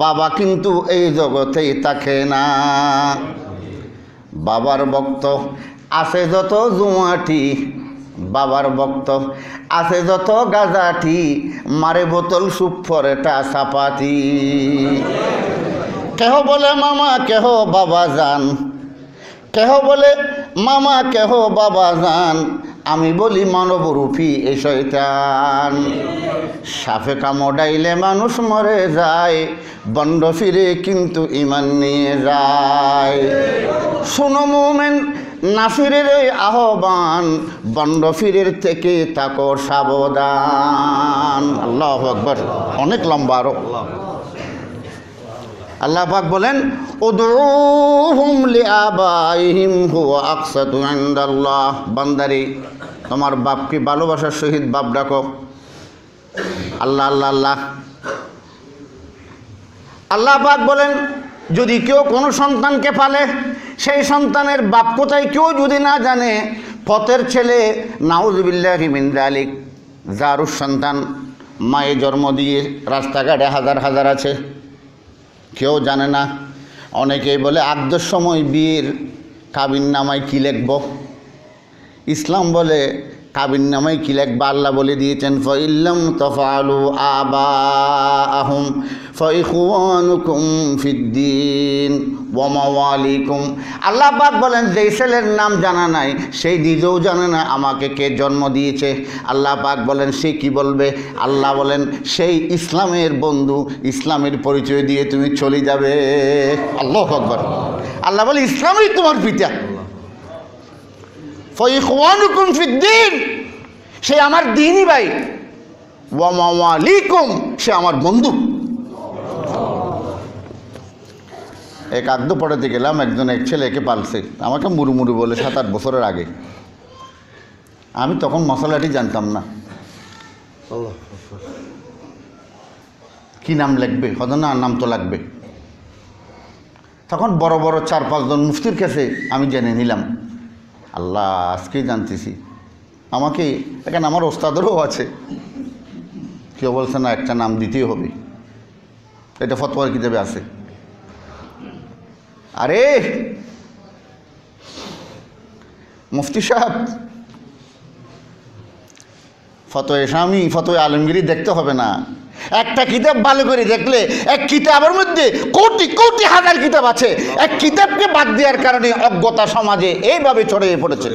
বাবা কিন্তু এই জগতেই থাকে না। বাবার ভক্ত আছে যত জুয়াটি, বাবার ভক্ত আছে যত গাজাটি, মারে বোতল সুপরেটা সাপাতি। কেহ বলে মামা, কেহ বাবা জান, কেহ বলে মামা, কেহ বাবা জান, আমি বলি মানবরূপী এ শয়তান। সাপে কামড়াইলে মানুষ মরে যায়, বন্ড ফিরে কিন্তু ইমান নিয়ে যায়। শোনো মুমিন নাফিরের এই আহ্বান, বন্ড ফিরের থেকে তাকো সাবধান। আল্লাহু আকবার, অনেক লম্বা আরো। আল্লাহ পাক বলেন উদউহুম লিআবাইহিম হুয়া আকসাতু ইনদাল্লাহ। বান্দারে, তোমার বাপকে ভালোবাসার সহিত বাপ ডাকো। আল্লাহ আল্লাহ আল্লাহ। আল্লাহ পাক বলেন যদি কেউ কোনো সন্তানকে পালে, সেই সন্তানের বাপ কোথায় কেউ যদি না জানে, পথের ছেলে, নাউযুবিল্লাহি মিন যালিক, জারুর সন্তান মায়ে জন্ম দিয়ে রাস্তাঘাটে হাজার হাজার আছে, কেউ জানে না। অনেকেই বলে আদ্যর সময় বিয়ের কাবিন নামায় কী লিখব। ইসলাম বলে কাবিন নামায় কী লিখবা, আল্লাহ বলে দিয়েছেন ফাইল্লাম তাফআলু আবাআহুম ফাইখওয়ানুকুম ফিদ্দীন ওয়া মাওয়ালিকুম। আল্লাহ পাক বলেন যেই ছেলের নাম জানা নাই, সেই নিজেও জানে না আমাকে কে জন্ম দিয়েছে। আল্লাহ পাক বলেন সে কি বলবে? আল্লাহ বলেন সেই ইসলামের বন্ধু, ইসলামের পরিচয় দিয়ে তুমি চলে যাবে। আল্লাহু আকবার। আল্লাহ বলে ইসলামই তোমার পিতা। ফাইখওয়ানুকুম ফিদ্দীন, সে আমার দ্বীনি ভাই। ওয়া মাওয়ালিকুম, সে আমার বন্ধু। এক আদ্য পড়াতে গেলাম, এক ছেলেকে পালছে, আমাকে মুড়ুমুড়ু বলে 7-8 বছরের আগে। আমি তখন মশলাটি জানতাম না, কি নাম লিখবে, হয়তো না নাম তো লাগবে। তখন বড় বড় 4-5 জন মুফতির কাছে আমি জেনে নিলাম। আল্লাহ, আজকেই জানতেছি। আমাকে এখানে আমার ওস্তাদেরও আছে, কেউ বলছে না একটা নাম দিতেই হবে, এটা ফতোয়ার কিতাবে আছে। আরে মুফতি সাহেব, ফতোয়া স্বামী, ফতোয়া আলমগিরি দেখতে হবে না। একটা কিতাব ভালো করে দেখলে, এক কিতাবের মধ্যে কোটি কোটি হাজার কিতাব আছে। এক কিতাবকে বাদ দেওয়ার কারণে অজ্ঞতা সমাজে এইভাবে ছড়িয়ে পড়েছে।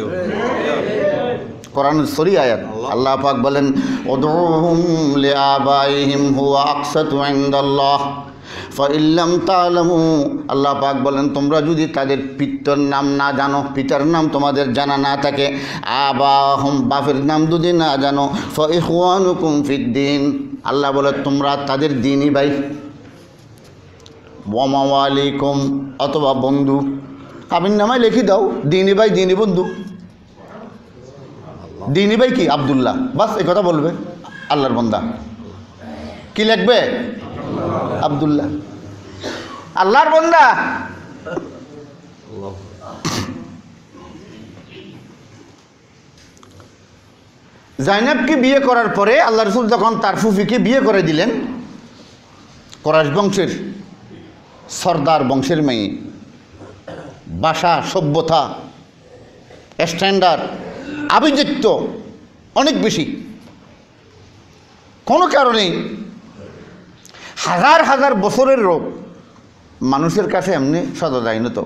কোরআন সূরা আয়াত আল্লাহ পাক বলেন উদউহুম লিআবাইহিম হুয়া আকসাতু ইনদাল্লাহ ফাইল্লাম তা'লামু। আল্লাহ পাক বলেন তোমরা যদি তাদের পিতার নাম না জানো, পিতার নাম তোমাদের জানা না থাকে, আবাহুম, বাপের নাম যদি না জানো, ফাইখওয়ানুকুম ফিদ্দীন, আল্লাহ বলে তোমরা তাদের দ্বীনি ভাই। ওয়া মাওয়ালিকুম, অথবা বন্ধু। কাবিন নামায় লিখে দাও দ্বীনি ভাই, দ্বীনি বন্ধু। দ্বীনি ভাই কি? আব্দুল্লাহ, বাস এই কথা বলবে। আল্লাহর বান্দা কি লিখবে? আব্দুল্লাহ, আল্লাহর বান্দা। জাইনাবকে বিয়ে করার পরে আল্লাহ রাসূল যখন তার ফুফিকে বিয়ে করে দিলেন, কুরাইশ বংশের সর্দার বংশের মেয়ে, ভাষা, সভ্যতা, স্ট্যান্ডার্ড, আভিজাত্য অনেক বেশি। কোনো কারণে হাজার হাজার বছরের রোগ মানুষের কাছে এমনি সদা যায় না। তো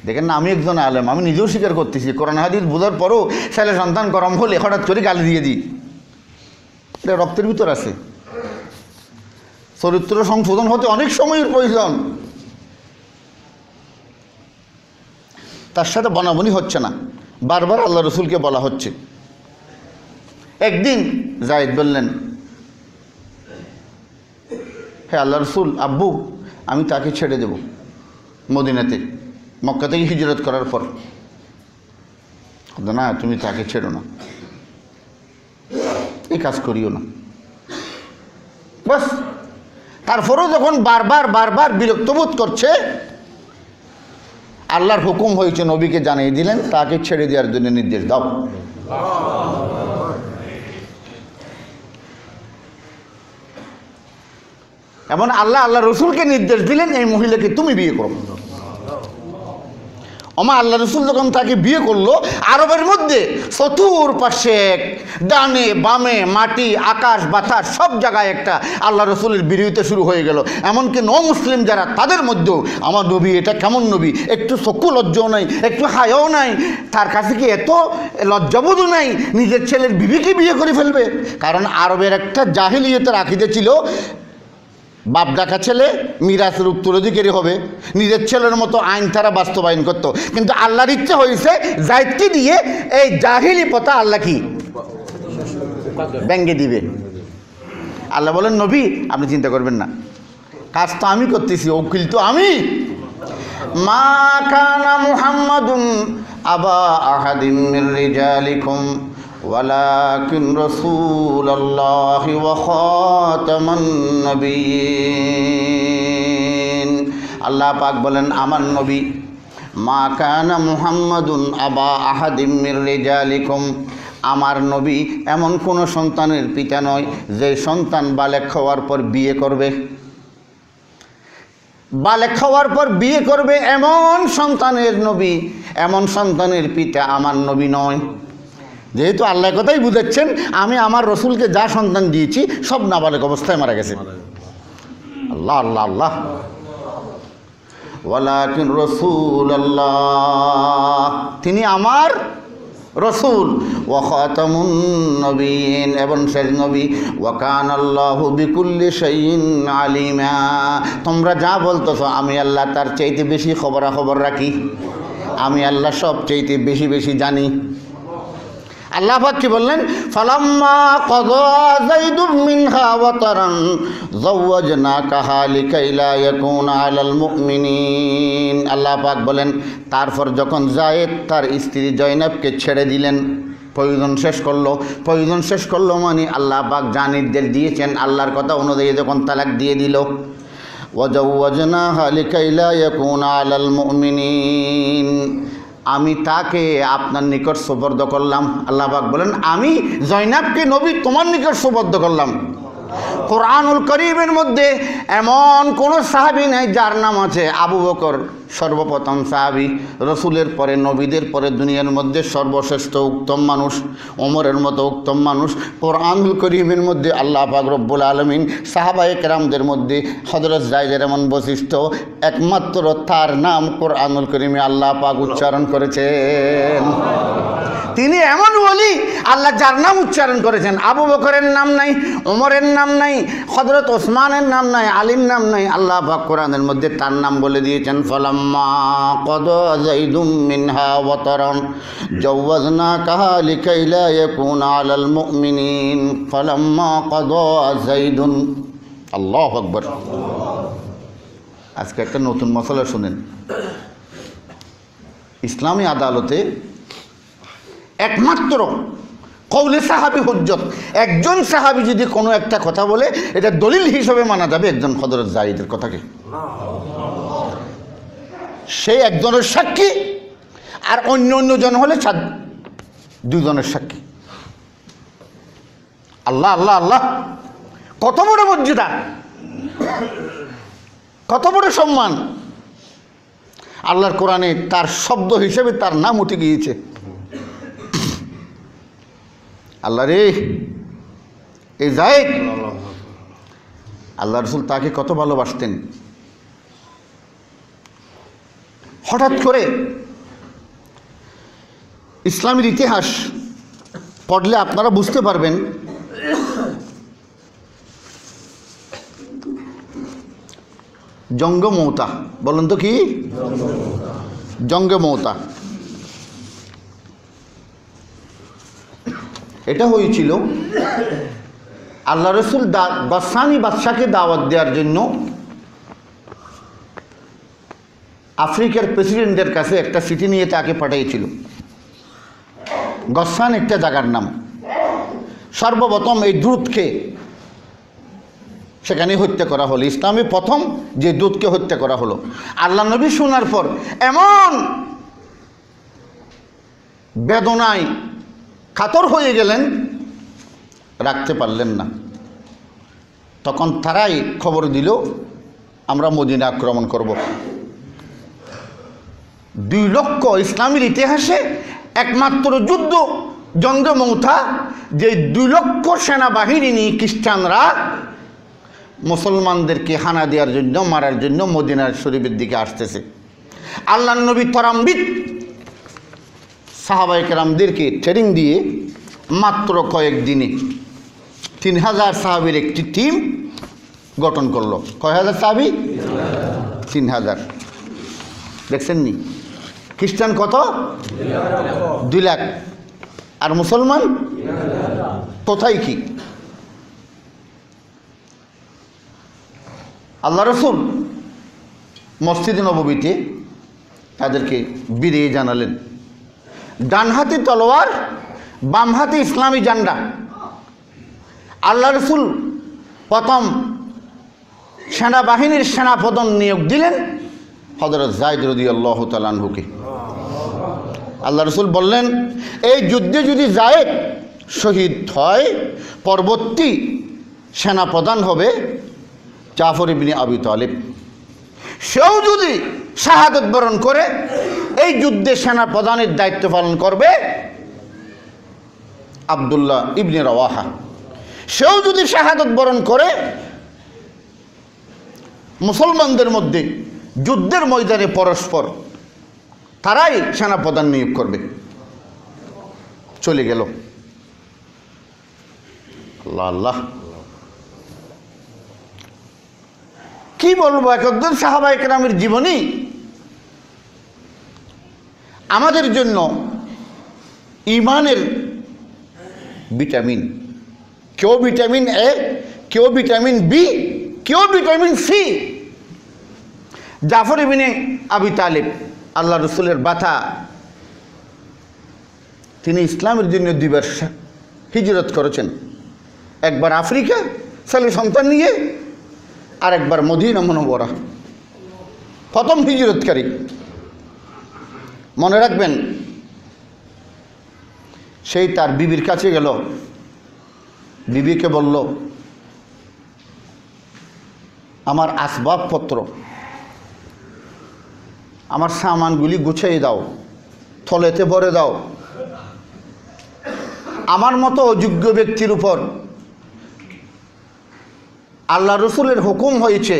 দেখেন না, আমি একজন আলেম, আমি নিজেও স্বীকার করতেছি, কোরআন হাদিস বোঝার পরও ছেলে সন্তান গরম হলে হঠাৎ করে গালি দিয়ে দিই, এটা রক্তের ভিতর আছে। চরিত্র সংশোধন হতে অনেক সময়ের প্রয়োজন। তার সাথে বনাবনি হচ্ছে না, বারবার আল্লাহ রসুলকে বলা হচ্ছে। একদিন জায়েদ বললেন, হ্যাঁ আল্লাহ রসুল, আব্বু আমি তাকে ছেড়ে দেব মদিনাতে, মক্কা থেকে হিজরত করার পর। না, তুমি তাকে ছেড়ো না, এই কাজ করিও না। বাস, তারপরেও যখন বারবার বারবার বিরক্ত বোধ করছে, আল্লাহর হুকুম হয়েছে, নবীকে জানিয়ে দিলেন তাকে ছেড়ে দেওয়ার জন্য নির্দেশ দাও। এমন আল্লাহ রসুলকে নির্দেশ দিলেন এই মহিলাকে তুমি বিয়ে করো। আল্লাহ রসুল যখন তাকে বিয়ে করলো, আরবের মধ্যে চতুর্পাশে ডানে বামে মাটি আকাশ বাতাস সব জায়গায় একটা আল্লাহ রসুলের বিরোধিতা শুরু হয়ে গেল। এমনকি মুসলিম যারা, তাদের মধ্যেও আমার নবী এটা কেমন নবী, একটু চক্ষু লজ্জাও নাই, একটু হায়াও নাই, তার কাছে কি এত লজ্জাবোধও নাই, নিজের ছেলের বিবিকে বিয়ে করে ফেলবে। কারণ আরবের একটা জাহিলিয়তের আকীদা ছিল, বাপ ডাকা ছেলে মিরাসের উত্তরাধিকারী হবে, নিজের ছেলের মতো আইন তারা বাস্তবায়ন করত। কিন্তু আল্লাহর ইচ্ছে হয়েছে জায়েদকে দিয়ে এই জাহিলি প্রথা আল্লাহ কি ব্যঙ্গে দিবে। আল্লাহ বলেন, নবী আপনি চিন্তা করবেন না, কাজ তো আমি করতেছি, উকিল তো আমি। মা কানা মুহাম্মাদুন আবা আহাদিম মির রিজালিকুম ওয়ালাকিন রাসূলুল্লাহি ওয়া খাতামান নবিয়্যিন। আল্লাহ পাক বলেন, আমার নবী মা কানা মুহাম্মাদুন আবা আহাদিম মির রিজালিকুম, আমার নবী এমন কোনো সন্তানের পিতা নয় যে সন্তান বালেগ হওয়ার পর বিয়ে করবে। বালেগ হওয়ার পর বিয়ে করবে এমন সন্তানের নবী, এমন সন্তানের পিতা আমার নবী নয়। যেহেতু আল্লাহ কথাই বুঝাচ্ছেন, আমি আমার রসুলকে যা সন্তান দিয়েছি সব নাবালেগ অবস্থায় মারা গেছে। আল্লাহ আল্লাহ আল্লাহ। ওয়ালাকিন রাসূলুল্লাহ, তিনি আমার রসুল, ওয়া খাতামুন নবিয়্যিন, এবং শেষ নবী, ওয়া কানাল্লাহু বিকুল্লি শাইইন আলিমা। তোমরা যা বলতেছ আমি আল্লাহ তার চাইতে বেশি খবরাখবর রাখি, আমি আল্লাহ সব চাইতে বেশি বেশি জানি। আল্লাহ পাক কি বললেন, ফালাম্মা কাযা যাইদুম মিনহা ওয়াতারান যাওয়াজনাকাহা লিকাইলা ইয়াকুনা আলাল মুমিনিন। আল্লাহ পাক বলেন, তারপর যখন যায়েদ তার স্ত্রী জয়নবকে ছেড়ে দিলেন, প্রয়োজন শেষ করলো মানে আল্লাহ পাক যা নির্দেশ দিয়েছেন আল্লাহর কথা অনুযায়ী যখন তালাক দিয়ে দিল, ওয়াজাওয়াজনাহা লিকাইলা ইয়াকুনা আলাল মুমিনিন, আমি তাকে আপনার নিকট সুপর্দ করলাম। আল্লাহ পাক বলেন, আমি জয়নাবকে নবী তোমার নিকট সুপর্দ করলাম। কোরআনুল কারীমের মধ্যে এমন কোনো সাহাবী নাই যার নাম আছে আবু বকর, সর্বপ্রথম সাহাবী, রসুলের পরে নবীদের পরে দুনিয়ার মধ্যে সর্বশ্রেষ্ঠ উত্তম মানুষ, ওমরের মতো উত্তম মানুষ। কোরআনুল কারীমের মধ্যে আল্লাহ পাক রব্বুল আলামিন সাহাবায়ে কেরামদের মধ্যে হযরত যায়েদের এমন বৈশিষ্ট্য, একমাত্র তার নাম কোরআনুল কারীমে আল্লাহ পাক উচ্চারণ করেছেন। তিনি এমন ওলি আল্লাহ যার নাম উচ্চারণ করেছেন। আবু বকরের নাম নাই, ওমরের নাম নাই, হযরত ওসমানের নাম নাই, আলীর নাম নাই, আল্লাহ পাক কোরআনের মধ্যে তার নাম বলে দিয়েছেন। ফালাম্মা কাযা যাইদুম মিনহা ওয়াতারান যাওয়াজনাকাহা লিকাইলা ইয়াকুনা আলাল মুমিনিন ফালাম্মা কাযা যাইদুন। আল্লাহু আকবার। আজকে একটা নতুন মশলা শুনেন। ইসলামী আদালতে একমাত্র কওলে সাহাবী হুজ্জত, একজন সাহাবী যদি কোনো একটা কথা বলে এটা দলিল হিসেবে মানা যাবে একজন হযরত যায়েদের কথাকে। সেই একজনের সাক্ষী আর অন্য জন হলে দুজনের সাক্ষী। আল্লাহ আল্লাহ আল্লাহ, কত বড় মর্যাদা, কত বড় সম্মান। আল্লাহর কোরআনে তার শব্দ হিসেবে তার নাম উঠে গিয়েছে। আল্লাহ রে, এই যায়েদ, আল্লাহ রসুল তাকে কত ভালোবাসতেন। হঠাৎ করে ইসলামের ইতিহাস পড়লে আপনারা বুঝতে পারবেন জঙ্গে মৌতা। বলুন তো কি? জঙ্গে মৌতা। এটা হয়েছিল আল্লাহ রসুল গসানি বাদশাকে দাওয়াত দেওয়ার জন্য আফ্রিকার প্রেসিডেন্টের কাছে একটা চিঠি নিয়ে তাকে পাঠিয়েছিল। গসান একটা জায়গার নাম। সর্বপ্রথম এই দূতকে সেখানে হত্যা করা হলো। ইসলামে প্রথম যে দূতকে হত্যা করা হলো। আল্লাহ নবী শোনার পর এমন বেদনায় কাতর হয়ে গেলেন, রাখতে পারলেন না। তখন তারাই খবর দিল আমরা মদিনা আক্রমণ করব। 2 লক্ষ ইসলামের ইতিহাসে একমাত্র যুদ্ধ জঙ্গে মৌতা, যে 2 লক্ষ সেনাবাহিনী নিয়ে খ্রিস্টানরা মুসলমানদেরকে হানা দেওয়ার জন্য, মারার জন্য মদিনার শরীফের দিকে আসতেছে। আল্লাহ নবী তরাম্বিত সাহাবায়ে কেরামদেরকে ট্রেনিং দিয়ে মাত্র কয়েকদিনে 3000 সাহাবীর একটি টিম গঠন করলো। কয় হাজার সাহাবী? 3000। দেখছেন নি? খ্রিস্টান কত? 2 লাখ। আর মুসলমান কোথায় কি? আল্লাহ রসুল মসজিদ নববীতে তাদেরকে বিরিয়ে জানালেন, ডান হাতে তলোয়ার, বাম হাতে ইসলামী ঝান্ডা। আল্লাহ রসুল প্রথম সেনাবাহিনীর সেনাপ্রধান নিয়োগ দিলেন হযরত যায়েদ রাদিয়াল্লাহু তাআলা আনহুকে। আল্লাহ রসুল বললেন, এই যুদ্ধে যদি যায়েদ শহীদ হয়, পরবর্তী সেনাপ্রধান হবে জাফর ইবনে আবি তালিব। সেও যদি শাহাদত বরণ করে, এই যুদ্ধে সেনাপ্রধানের দায়িত্ব পালন করবে আব্দুল্লাহ ইবনে রাওয়াহা। সেও যদি শাহাদত বরণ করে, মুসলমানদের মধ্যে যুদ্ধের ময়দানে পরস্পর তারাই সেনাপ্রধান নিয়োগ করবে। চলে গেল। আল্লাহ আল্লাহ, কি বলবো? একজন সাহাবায়ে কেরামের জীবনী আমাদের জন্য ইমানের ভিটামিন। কেউ ভিটামিন এ, কেউ ভিটামিন বি, কেউ ভিটামিন সি। জাফর ইবনে আবি তালিব আল্লাহ রসুলের বাতা, তিনি ইসলামের জন্য 2 বার হিজরত করেছেন। একবার আফ্রিকা ছেলে সন্তান নিয়ে, আর একবার মদিনা মুনওয়ারা। প্রথম হিজরতকারী। মনে রাখবেন, সেই তার বিবির কাছে গেল, বিবিকে বলল, আমার আসবাবপত্র, আমার সামানগুলি গুছিয়ে দাও, থলেতে ভরে দাও। আমার মতো অযোগ্য ব্যক্তির উপর আল্লাহ রসুলের হুকুম হয়েছে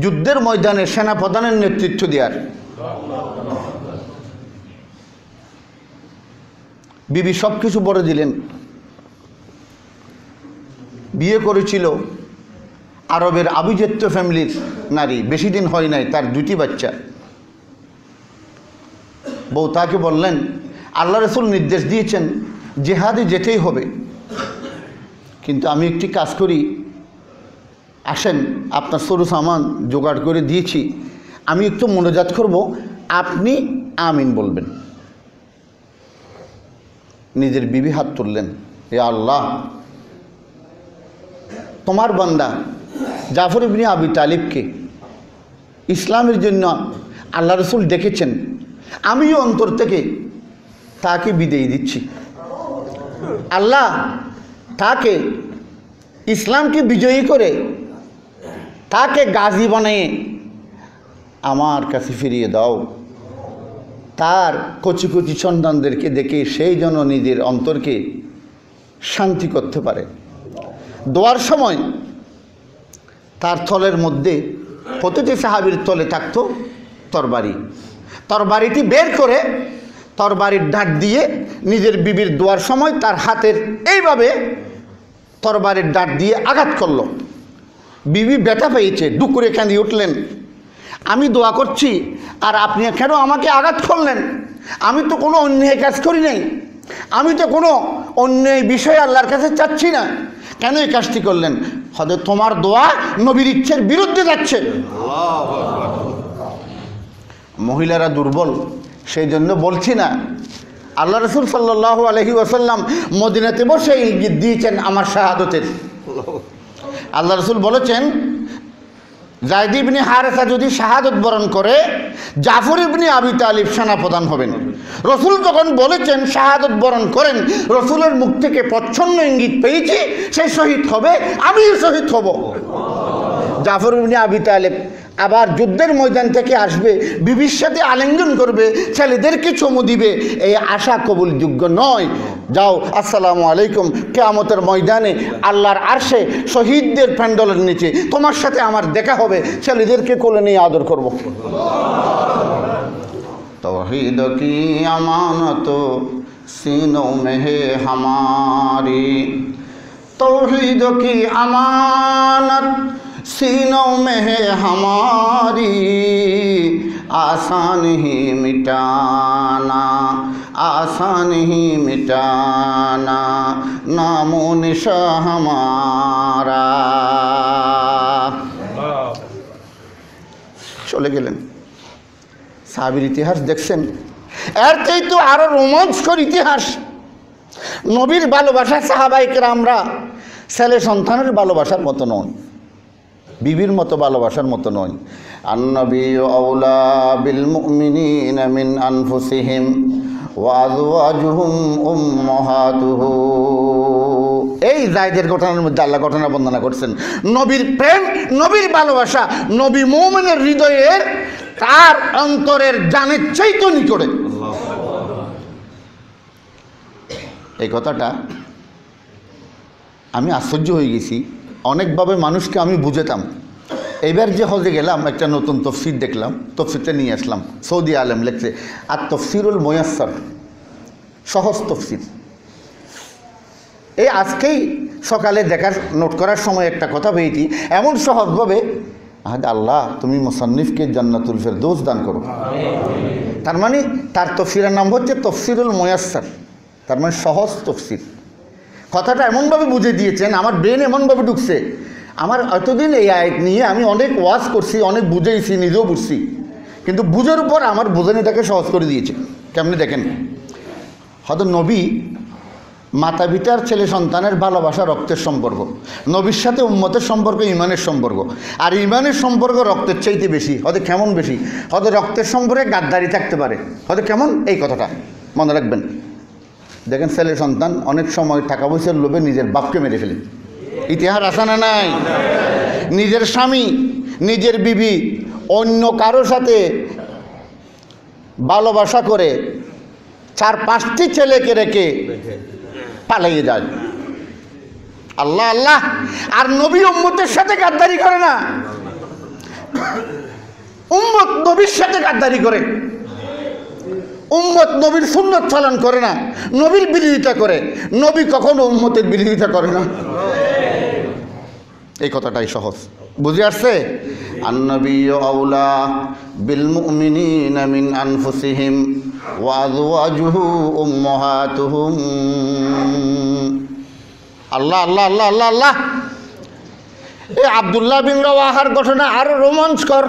যুদ্ধের ময়দানে সেনাপ্রধানের নেতৃত্ব দেওয়ার। বিবি সব কিছু বলে দিলেন। বিয়ে করেছিল আরবের আভিজাত্য ফ্যামিলির নারী, বেশি দিন হয় নাই, তার 2টি বাচ্চা। বউ তাকে বললেন, আল্লাহ রসুল নির্দেশ দিয়েছেন জেহাদে যেতেই হবে, কিন্তু আমি একটি কাজ করি, আসেন আপনার সরু সামান জোগাড় করে দিয়েছি, আমি একটু মোনাজাত করব, আপনি আমিন বলবেন। নিজের বিবি হাত তুললেন, হে আল্লাহ, তোমার বান্দা জাফর ইবনে আবি তালিবকে ইসলামের জন্য আল্লাহ রসুল ডেকেছেন, আমিও অন্তর থেকে তাকে বিদায় দিচ্ছি। আল্লাহ তাকে ইসলামকে বিজয়ী করে তাকে গাজী বানিয়ে আমার কাছে ফিরিয়ে দাও। তার কচি কচি সন্তানদেরকে দেখে সেই জন্য নিজের অন্তরকে শান্তি করতে পারে। দোয়ার সময় তার থলের মধ্যে, প্রতিটি সাহাবীর তলে থাকতো তরবারি। তরবারিটি বের করে তরবারির ডাট দিয়ে নিজের বিবির দোয়ার সময় তার হাতের এইভাবে তরবারির ডাট দিয়ে আঘাত করলো। বিবি ব্যথা পেয়েছে, দুঃখ করে কাঁদিয়ে উঠলেন। আমি দোয়া করছি আর আপনি কেন আমাকে আঘাত করলেন? আমি তো কোনো অন্যায় কাজ করি নাই, আমি তো কোনো অন্যায় বিষয় আল্লাহর কাছে চাচ্ছি না, কেন এই কাজটি করলেন? হয়তো তোমার দোয়া নবীর ইচ্ছের বিরুদ্ধে যাচ্ছে। মহিলারা দুর্বল, সেই জন্য বলছি না। আল্লাহ রসুল সাল্লাল্লাহু আলাইহি ওয়াসাল্লাম মদিনাতে বসে ইঙ্গিত দিয়েছেন আমার শাহাদতের। আল্লাহ রসুল বলেছেন, যায়েদ ইবনে হারেসা যদি শাহাদত বরণ করে, জাফর ইবনে আবি তালিব সেনাপ্রধান হবেন। রসুল যখন বলেছেন শাহাদত বরণ করেন, রসুলের মুখ থেকে প্রচ্ছন্ন ইঙ্গিত পেয়েছি সে শহীদ হবে, আমিও শহীদ হব। জাফর ইবনে আবি তালিব আবার যুদ্ধের ময়দান থেকে আসবে, বিবির সাথে আলিঙ্গন করবে, ছেলেদেরকে চুমু দিবে, এই আশা কবুলযোগ্য নয়। যাও, আসসালামু আলাইকুম, কিয়ামতের ময়দানে আল্লাহর আরশে শহীদদের প্যান্ডলের নিচে তোমার সাথে আমার দেখা হবে, ছেলেদেরকে কোলে নিয়ে আদর করব। तौहीद की अमानत सीनों में है हमारी, तौहीद की अमानत सीनों में है हमारी, आसान ही मिटाना, आसान ही मिटाना, नामो निशा हमारा। চলে গেলেন। সাহাবীর ইতিহাস দেখছেন, এর চেয়ে তো আরো রোমাঞ্চকর ইতিহাস। নবীর ভালোবাসা সাহাবায়ে কেরামরা ছেলে সন্তানের ভালোবাসার মতো নয়, বিবির মতো ভালোবাসার মতো নয়। আন-নবিয়্যু আওলা বিল মুমিনিনা মিন আনফুসিহিম ওয়া আযওয়াজুহুম উম্মাহাতুহু। এই যায়েদের ঘটনার মধ্যে আল্লাহ ঘটনা বর্ণনা করছেন। নবীর প্রেম, নবীর ভালোবাসা নবী মুমিনের হৃদয়ের, তার অন্তরের জানের চাইতে নিকটে। এই কথাটা আমি আশ্চর্য হয়ে গেছি। অনেকভাবে মানুষকে আমি বুঝাতাম। এবার যে হজে গেলাম, একটা নতুন তফসির দেখলাম, তফসিরটা নিয়ে আসলাম। সৌদি আলেম লেখছে আর তফসিরুল মুয়াস্সার, সহজ তফসির। এই আজকেই সকালে দেখার নোট করার সময় একটা কথা পেয়েছি, এমন সহজভাবে, আল্লাহ তুমি মুসান্নিফকে জান্নাতুল ফেরদৌস দান করো। তার মানে তার তফসিরের নাম হচ্ছে তফসিরুল মুয়াস্সার, তার মানে সহজ তফসির। কথাটা এমনভাবে বুঝে দিয়েছেন, আমার ব্রেন এমনভাবে ঢুকছে। আমার এতদিন এই আয়াত নিয়ে আমি অনেক ওয়াজ করছি, অনেক বুঝেইছি, নিজেও বুঝছি, কিন্তু বুঝার উপর আমার বোঝানিটাকে সহজ করে দিয়েছে। কেমনি দেখেন, হয়তো নবী মাতা পিতার ছেলে সন্তানের ভালোবাসা রক্তের সম্পর্ক, নবীর সাথে উম্মতের সম্পর্ক ইমানের সম্পর্ক, আর ইমানের সম্পর্ক রক্তের চাইতে বেশি। হয়তো কেমন বেশি? হয়তো রক্তের সম্পর্কে গাদ্দারি থাকতে পারে, হয়তো কেমন, এই কথাটা মনে রাখবেন। দেখেন ছেলে সন্তান অনেক সময় টাকা পয়সার লোভে নিজের বাপকে মেরে ফেলে। ইতিহাস আছে না নাই? নিজের স্বামী, নিজের বিবি অন্য কারো সাথে ভালোবাসা করে 4-5টি ছেলেকে রেখে পালিয়ে যায়। আল্লাহ আল্লাহ। আর নবী উম্মতের সাথে গাদ্দারি করে না, উম্মত নবীর সাথে গাদ্দারি করে। উম্মত নবীর সুন্নত পালন করে না, নবীর বিরোধিতা করে। নবী কখনো উম্মতের বিরোধিতা করে না। এই কথাটাই সহজ, বুঝে আসছে? আন-নবিয়্যু আওলা বিল মুমিনিনা মিন আনফুসিহিম ওয়া আযওয়াজুহু উম্মাহাতুহুম। আল্লাহ আল্লাহ আল্লাহ আল্লাহ আল্লাহ। এই আব্দুল্লাহ বিন রাওয়াহার ঘটনা আরো রোমাঞ্চকর,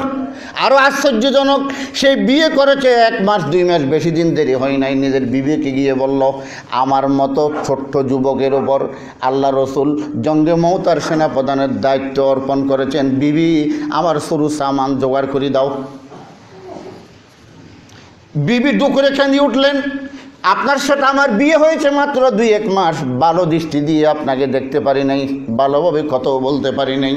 আরো আশ্চর্যজনক। সে বিয়ে করেছে 1 মাস 2 মাস, বেশি দিন দেরি হয় নাই। নিজের বিবিকে গিয়ে বলল, আমার মতো ছোট্ট যুবকের ওপর আল্লাহ রসুল জঙ্গে মওতার সেনাপ্রধানের দায়িত্ব অর্পণ করেছেন, বিবি আমার সরু সামান জোগাড় করে দাও। বিবি দুপুরে কাঁদিয়ে উঠলেন, আপনার সাথে আমার বিয়ে হয়েছে মাত্র 2-1 মাস, ভালো দৃষ্টি দিয়ে আপনাকে দেখতে পারি নাই, ভালোভাবে কথাও বলতে পারি নাই।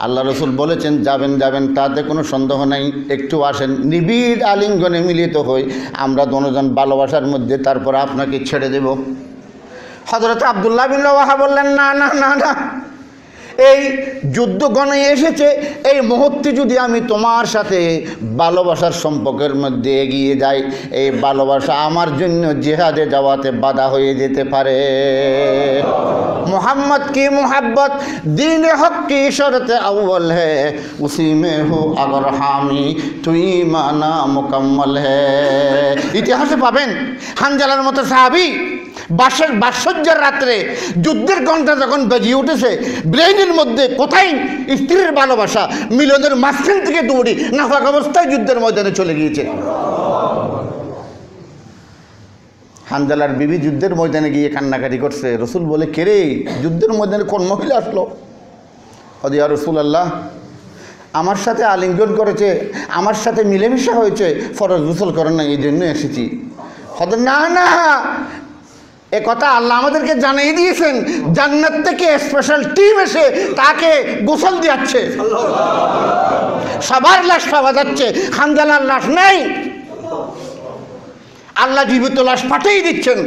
আল্লাহ রসুল বলেছেন যাবেন যাবেন, তাতে কোনো সন্দেহ নাই, একটু আসেন, নিবিড় আলিঙ্গনে মিলিত হই, আমরা দুজন ভালোবাসার মধ্যে, তারপর আপনাকে ছেড়ে দেব। হযরত আব্দুল্লাহ বিন রাওয়াহা বললেন, না না না না, এই যুদ্ধগণে এসেছে, এই মুহূর্তে যদি আমি তোমার সাথে ভালোবাসার সম্পর্কের মধ্যে এগিয়ে যাই, এই ভালোবাসা আমার জন্য জিহাদে যাওয়াতে বাধা হয়ে যেতে পারে। मोहम्मद की मोहब्बत दीन हक की शर्त अव्वल है, उसी में हो अगर हामी तो ईमाना मुकम्मल है। ইতিহাসে পাবেন হানজালার মতো সাহাবী বাসসজ্জার রাত্রে যুদ্ধের ঘণ্টা যখন বেজে উঠেছে, ব্রেইনের মধ্যে কোথায় স্ত্রীর ভালোবাসা, মিলনের মাঝখান থেকে দৌড়ি নাফাক অবস্থায় যুদ্ধের ময়দানে চলে গিয়েছে। হানজালার বিবি যুদ্ধের ময়দানে গিয়ে কান্নাকাটি করছে। রসুল বলে, কে রে, যুদ্ধের ময়দানে কোন মহিলা আসলো? ইয়া রাসূলুল্লাহ, আমার সাথে আলিঙ্গন করেছে, আমার সাথে মিলেমিশা হয়েছে, ফরজ গোসল করেন না, এই জন্য এসেছি। না না, এ কথা আল্লাহ আমাদেরকে জানিয়ে দিয়েছেন, জান্নাত থেকে স্পেশাল টিম এসে তাকে গোসল দিচ্ছে। সবার লাশ পাওয়া যাচ্ছে, হানজালার লাশ নেই। अल्लाह जीवित लाश पाठिए दिच्छेन।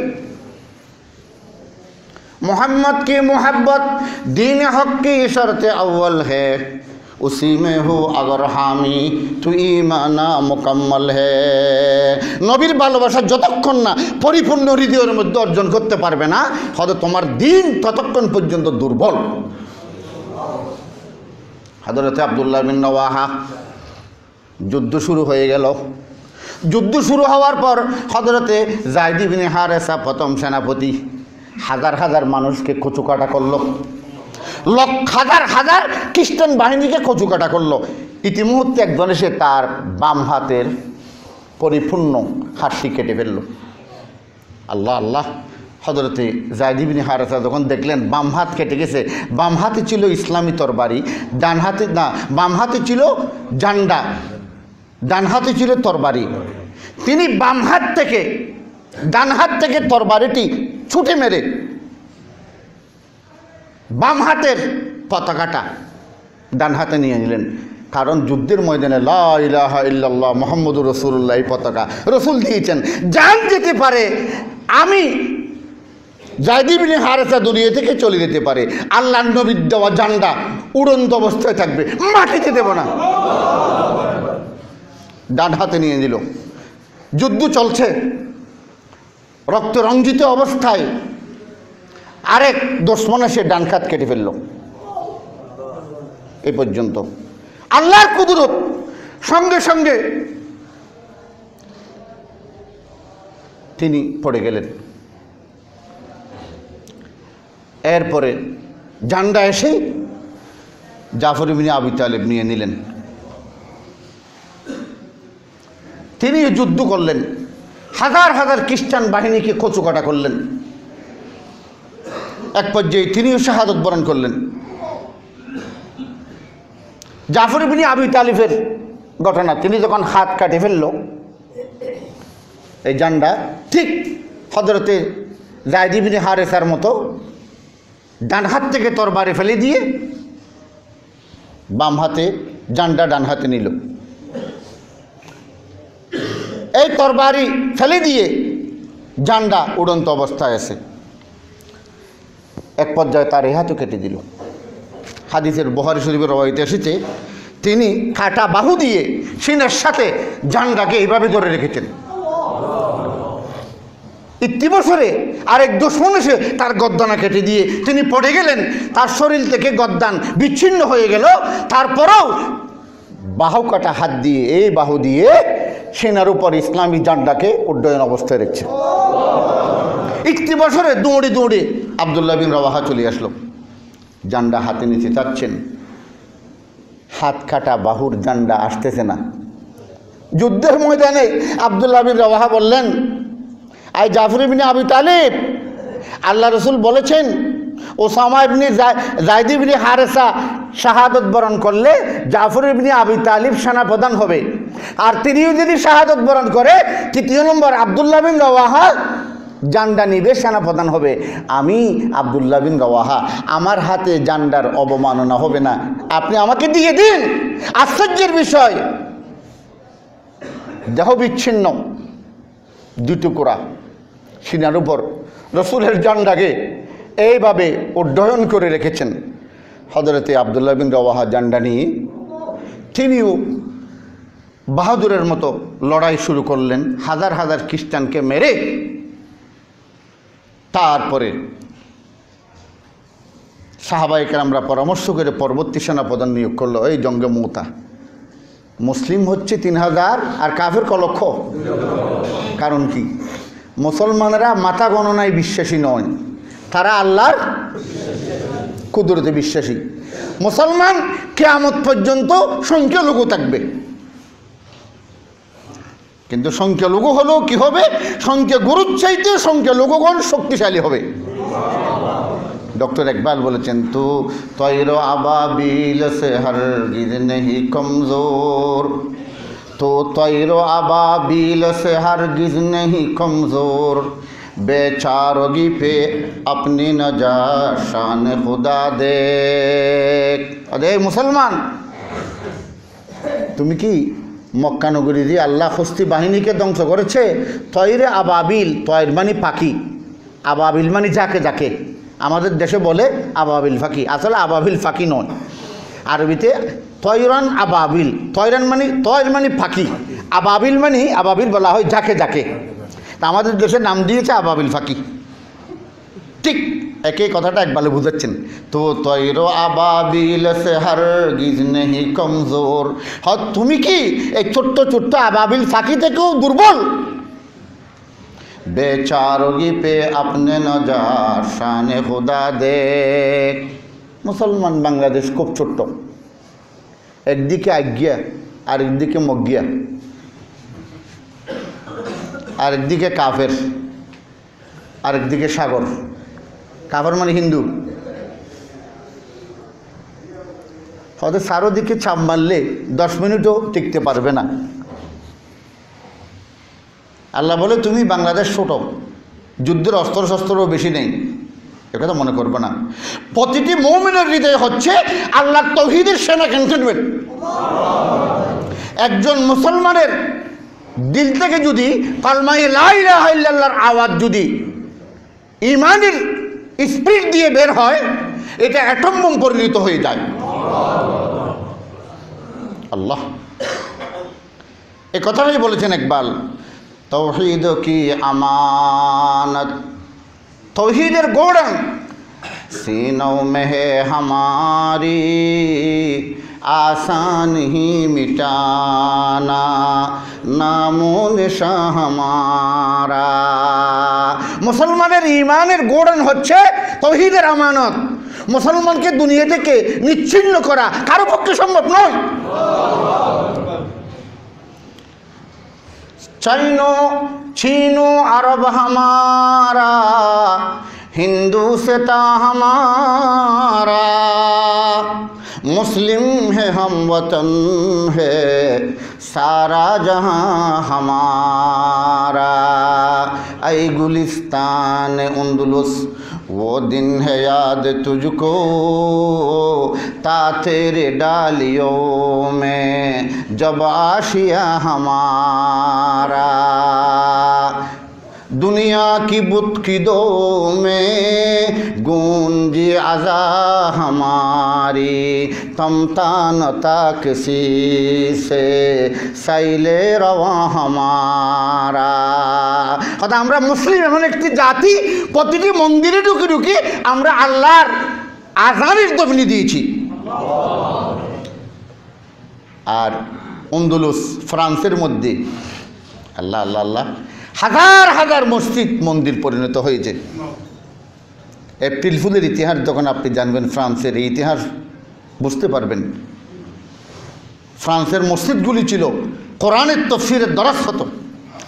मोहम्मद की मोहब्बत दीन हक की शर्त अव्वल है, उसी में हो अगर हामी तो ईमाना मुकम्मल है। नबीर भालोबासा যতক্ষণ না পরিপূর্ণ হৃদয়ের মধ্যে অর্জন করতে পারবে না, হয়তো তোমার দিন ততক্ষণ পর্যন্ত দুর্বল। হযরত আব্দুল্লাহ বিন রওয়াহা, যুদ্ধ শুরু হয়ে গেল। যুদ্ধ শুরু হওয়ার পর হযরতে যায়েদ ইবনে হারেসা প্রথম সেনাপতি হাজার হাজার মানুষকে কচুকাটা করলো, হাজার হাজার খ্রিস্টান বাহিনীকে কচুকাটা করলো। ইতিমধ্যে একজন এসে তার বাম হাতের পরিপূর্ণ হাতটি কেটে ফেলল। আল্লাহ আল্লাহ, হযরতে যায়েদ ইবনে হারেসা যখন দেখলেন বাম হাত কেটে গেছে, বাম হাতে ছিল ইসলামী তরবারি, ডান হাতে না, বাম হাতে ছিল জান্ডা, ডান হাতে ছিল তরবারি। তিনি বাম হাত থেকে ডান হাত থেকে তরবারিটি ছুটে মেরে বাম হাতের পতাকাটা ডান হাতে নিয়ে নিলেন। কারণ যুদ্ধের ময়দানে লা ইলাহা ইল্লাল্লাহ মুহাম্মাদুর রাসূলুল্লাহ এই পতাকা রসুল দিয়েছেন, জান যেতে পারে, আমি যায়েদ ইবনে হারেসা দুনিয়া থেকে চলে যেতে পারে, আল্লাহর নবীর দেওয়া জান্ডা উড়ন্ত অবস্থায় থাকবে, মাটিতে দেব না। ডান হাতে নিয়ে নিল। যুদ্ধ চলছে, রক্ত রঞ্জিত অবস্থায় আরেক দুশমন এসে ডান হাত কেটে ফেলল। এই পর্যন্ত আল্লাহর কুদরত, সঙ্গে সঙ্গে তিনি পড়ে গেলেন। এরপরে জান্ডা এসে জাফর ইবনে আবি তালেব নিয়ে নিলেন। তিনি যুদ্ধ করলেন, হাজার হাজার খ্রিস্টান বাহিনীকে কচুকাটা করলেন। এক পর্যায়ে তিনিও শাহাদত বরণ করলেন। জাফর ইবনে আবি তালিবের ঘটনা, তিনি যখন হাত কাটে ফেলল, এই জান্ডা ঠিক হযরতে যায়েদ ইবনে হারেসার মতো ডান হাত থেকে তরবারি ফেলে দিয়ে বাম হাতে জান্ডা ডান হাতে নিল। এই তরবারি ফেলে দিয়ে জান্ডা উড়ন্ত অবস্থায় আছে। এক পর্যায়ে তার এই হাতও কেটে দিল। হাদিসের বুখারী শরীফের রওয়ায়েতে এসেছে, তিনি কাটা বাহু দিয়ে সিনের সাথে জান্ডাকে এইভাবে ধরে রেখেছেন। ইতিবছরে আরেক দুশমন এসে তার গদ্দানা কেটে দিয়ে তিনি পড়ে গেলেন, তার শরীর থেকে গদ্দান বিচ্ছিন্ন হয়ে গেল। তারপরেও বাহু কাটা হাত দিয়ে, এই বাহু দিয়ে সেনার উপর ইসলামী জান্ডাকে উড্ডয়ন অবস্থায় রেখেছে। একটি বছরে দৌড়ে দৌড়ে আব্দুল্লাহ বিন রওয়াহা চলে আসলো, জান্ডা হাতে নিতে চাচ্ছেন, হাত কাটা বাহুর জান্ডা আসতেছে না। যুদ্ধের ময়দানে আব্দুল্লাহ বিন রওয়াহা বললেন, আই জাফর ইবনে আবি তালিব, আল্লাহ রসুল বলেছেন ওসামা ইবনে যায়েদ ইবনে হারেসা শাহাদত বরণ করলে জাফর ইবনে আবি তালিব সেনাপ্রধান হবে, আর তিনিও যদি শাহাদত বরণ করে তৃতীয় নম্বর আব্দুল্লাহ বিন রওয়াহা জান্ডা নিবে, সেনাপ্রধান হবে। আমি আব্দুল্লাহ বিন রওয়াহা, আমার হাতে জান্ডার অবমাননা হবে না, আপনি আমাকে দিয়ে দিন। আশ্চর্যের বিষয়, দেহ বিচ্ছিন্ন দুই টুকরা সিনার উপর রসুলের জান্ডাকে এইভাবে উড্ডয়ন করে রেখেছেন। হযরতে আব্দুল্লাহ বিন রওয়াহা জান্ডানি তিনিও বাহাদুরের মতো লড়াই শুরু করলেন, হাজার হাজার খ্রিস্টানকে মেরে। তারপরে সাহাবায়ে কেরামরা পরামর্শ করে পরবর্তী সেনাপ্রধান নিয়োগ করলো, এই জঙ্গে মুতা মুসলিম হচ্ছে 3000 আর কাফের ক লক্ষ। কারণ কি? মুসলমানেরা মাথা গণনায় বিশ্বাসী নয়, তারা আল্লাহর কুদরতে বিশ্বাসী। মুসলমান কিয়ামত পর্যন্ত সংখ্যালঘু থাকবে, কিন্তু সংখ্যালঘু হলেও কি হবে? সংখ্যাগুরুর চাইতে সংখ্যালঘুগণ শক্তিশালী হবে। डॉक्टर इकबाल बोलेছেন तो तैरो अबाबिल से हरगिज नहीं कमज़ोर, तो तैरो अबाबिल से हरगिज नहीं कमज़ोर, बेचारोगी पे अपनी नजा शान खुदा देख। अरे मुसलमान, তুমি কি মক্কা নগরী দিয়ে আল্লাহ হস্তি বাহিনীকে ধ্বংস করেছে? তৈরে আবাবিল, তৈর মানে পাখি, আবাবিল মানে যাকে যাকে, আমাদের দেশে বলে আবাবিল ফাঁকি, আসলে আবাবিল ফাঁকি নয়, আরবিতে তয়রান আবাবিল। তয়রান মানে তয়র মানে ফাঁকি, আবাবিল মানে আবাবিল বলা হয় যাকে যাকে, তা আমাদের দেশে নাম দিয়েছে আবাবিল ফাঁকি। ঠিক একই কথাটা একবারে বুঝাচ্ছেন। তো তৈরো আবাবিল সে হরগিজ নেহি কমজোর, তুমি কি এই ছোট্ট ছোট্ট আবাবিল ফাঁকি থেকেও দুর্বল? बेचारोगी पे अपने नजार शान खुदा देख। मुसलमान बांग्लादेश खूब ছোট্ট, একদিকে আজ্ঞা আর একদিকে মজ্ঞা, আর একদিকে কাফের আর একদিকে সাগর। কাফের মানে হিন্দু, হয়তো চারোদিকে চাপ মারলে 10 মিনিটও টিকতে পারবে না। আল্লাহ বলে তুমি বাংলাদেশ ছোট, যুদ্ধের অস্ত্র শস্ত্রও বেশি নেই, একথা মনে করবে না। প্রতিটি মুমিনের হৃদয়ে হচ্ছে আল্লাহর তাওহীদের সেনা ক্যান্টনমেন্ট। একজন মুসলমানের দিল থেকে যদি কালমায়ে লা ইলাহা ইল্লাল্লাহর আওয়াজ যদি ঈমানের স্পিরিট দিয়ে বের হয়, এটা অ্যাটম বোম পরিণত হয়ে যায়। আল্লাহ এই কথাটাই বলেছেন ইকবাল, तौहीद की अमानत, तौहीदर गोड़न सीनों में है हमारी, आसान ही मिटाना नामो निशान हमारा। मुसलमानेर ईमानेर गोड़न হচ্ছে তৌহিদের আমানত। মুসলমানকে দুনিয়া থেকে নিচ্ছিন্ন করা কারো পক্ষে সম্ভব নয়। चीनो छीनो अरब हमारा, हिंदू से ता हमारा, मुस्लिम है हम वतन है सारा जहां हमारा। ऐ गुलिस्तान उंदुलुस वो दिन है याद तुझको, ता तेरे डालियों में जब आशिया हमारा। दुनिया की बुत की दो में गूंजी अज़ा हमारी, तमता न ता किसी से साइले रवा हमारा। কথা আমরা মুসলিম এমন একটি জাতি, প্রতিটি মন্দিরে ঢুকে ঢুকে আমরা আল্লাহর আযানের ধ্বনি দিয়েছি। আর আন্দলুস ফ্রান্সের মধ্যে আল্লাহ আল্লাহ আল্লাহ হাজার হাজার মসজিদ মন্দির পরিণত হয়েছে। এপ্রিল ফুলের ইতিহাস যখন আপনি জানবেন, ফ্রান্সের এই ইতিহাস বুঝতে পারবেন। ফ্রান্সের মসজিদগুলি ছিল কোরআনের তফসিরের দরস হতো।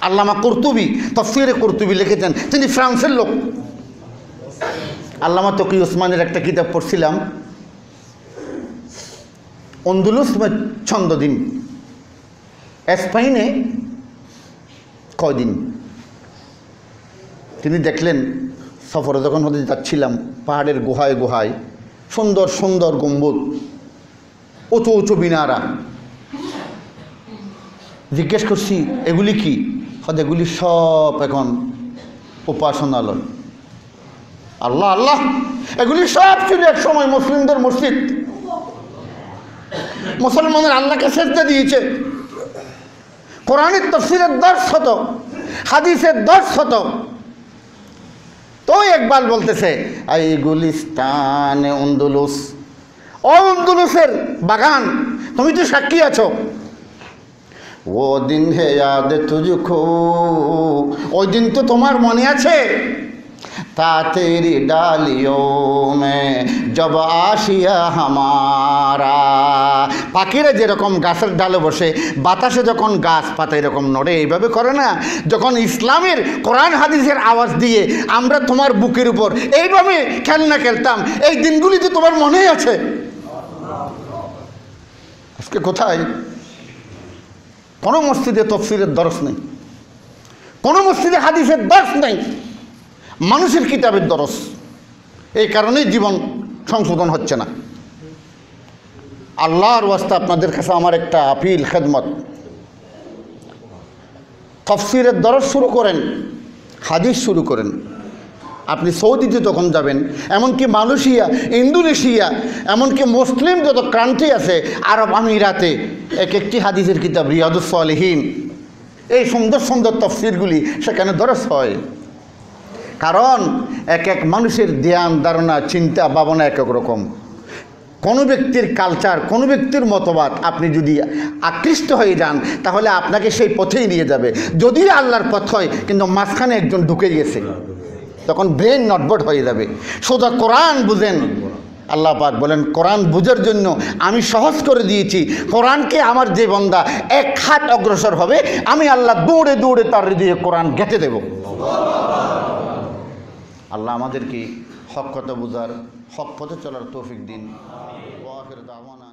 আল্লামা কুরতুবী তফসিরে কুরতুবী লিখেছেন, তিনি ফ্রান্সের লোক। আল্লামা তকি ওসমানের একটা কিতাব পড়ছিলাম, আন্দলুস মে ছন্দ দিন, স্পেনে কয়দিন। তিনি দেখলেন সফরে যখন হতে যাচ্ছিলাম, পাহাড়ের গুহায় গুহায় সুন্দর সুন্দর গম্বুজ, উঁচু উঁচু মিনারা। জিজ্ঞেস করছি এগুলি কি? হয়তো এগুলি সব এখন উপাসনালয়। আল্লাহ আল্লাহ, এগুলি সব ছিল এক সময় মুসলিমদের মসজিদ। মুসলমানের আল্লাহকে সেজদা দিয়েছে। কোরআনের তাফসীরের দর্শ হতো, হাদিসের দর্শ হতো। তো ইকবাল বলতেছে, আই গুলিস্তান উন্দুলুস, ও উন্দুলুসের বাগান, তুমি তো সাক্ষী আছো। ও দিন হে ইয়াদ তুঝকো, ওই দিন তো তোমার মনে আছে। তা তেরি ডালিও মে জব আশিয়া হামারা, পাখিরা যেরকম গাছের ডালে বসে, বাতাসে যখন গাছ পাতা এরকম নড়ে, এইভাবে করে না? যখন ইসলামের কোরআন হাদিসের আওয়াজ দিয়ে আমরা তোমার বুকের উপর এইভাবে খেলনা খেলতাম, এই দিনগুলি তো তোমার মনেই আছে। আজকে কোথায়? কোনো মসজিদে তাফসীরের দরস নেই, কোনো মসজিদে হাদিসের দরস নেই, মানুষের কিতাবের দরস। এই কারণেই জীবন সংশোধন হচ্ছে না। আল্লাহর ওয়াস্তে আপনাদের কাছে আমার একটা আপিল, খেদমত, তাফসীরের দরস শুরু করেন, হাদিস শুরু করেন। আপনি সৌদিতে যখন যাবেন, এমনকি মালয়েশিয়া, ইন্দোনেশিয়া, এমনকি মুসলিম যত ক্রান্তি আছে, আরব আমিরাতে এক একটি হাদিসের কিতাব, রিয়াদুস সালিহিন, এই সুন্দর সুন্দর তাফসীরগুলি সেখানে দরস হয়। কারণ এক এক মানুষের ধ্যান ধারণা, চিন্তা ভাবনা এক এক রকম। কোনো ব্যক্তির কালচার, কোনো ব্যক্তির মতবাদ আপনি যদি আকৃষ্ট হয়ে যান, তাহলে আপনাকে সেই পথেই নিয়ে যাবে। যদিও আল্লাহর পথ হয়, কিন্তু মাঝখানে একজন ঢুকে গেছে, তখন ব্রেন নটবট হয়ে যাবে। সোজা কোরআন বুঝেন। আল্লাহ পাক বলেন, কোরআন বুঝার জন্য আমি সহজ করে দিয়েছি। কোরআনকে আমার যে বান্দা এক হাত অগ্রসর হবে, আমি আল্লাহ দৌড়ে দৌড়ে তার হৃদয়ে কোরআন গেঁথে দেব। আল্লাহ আমাদেরকে হক কথা বুঝার, হক পথে চলার তৌফিক দিন। ওয়া আখির দাওয়ানা।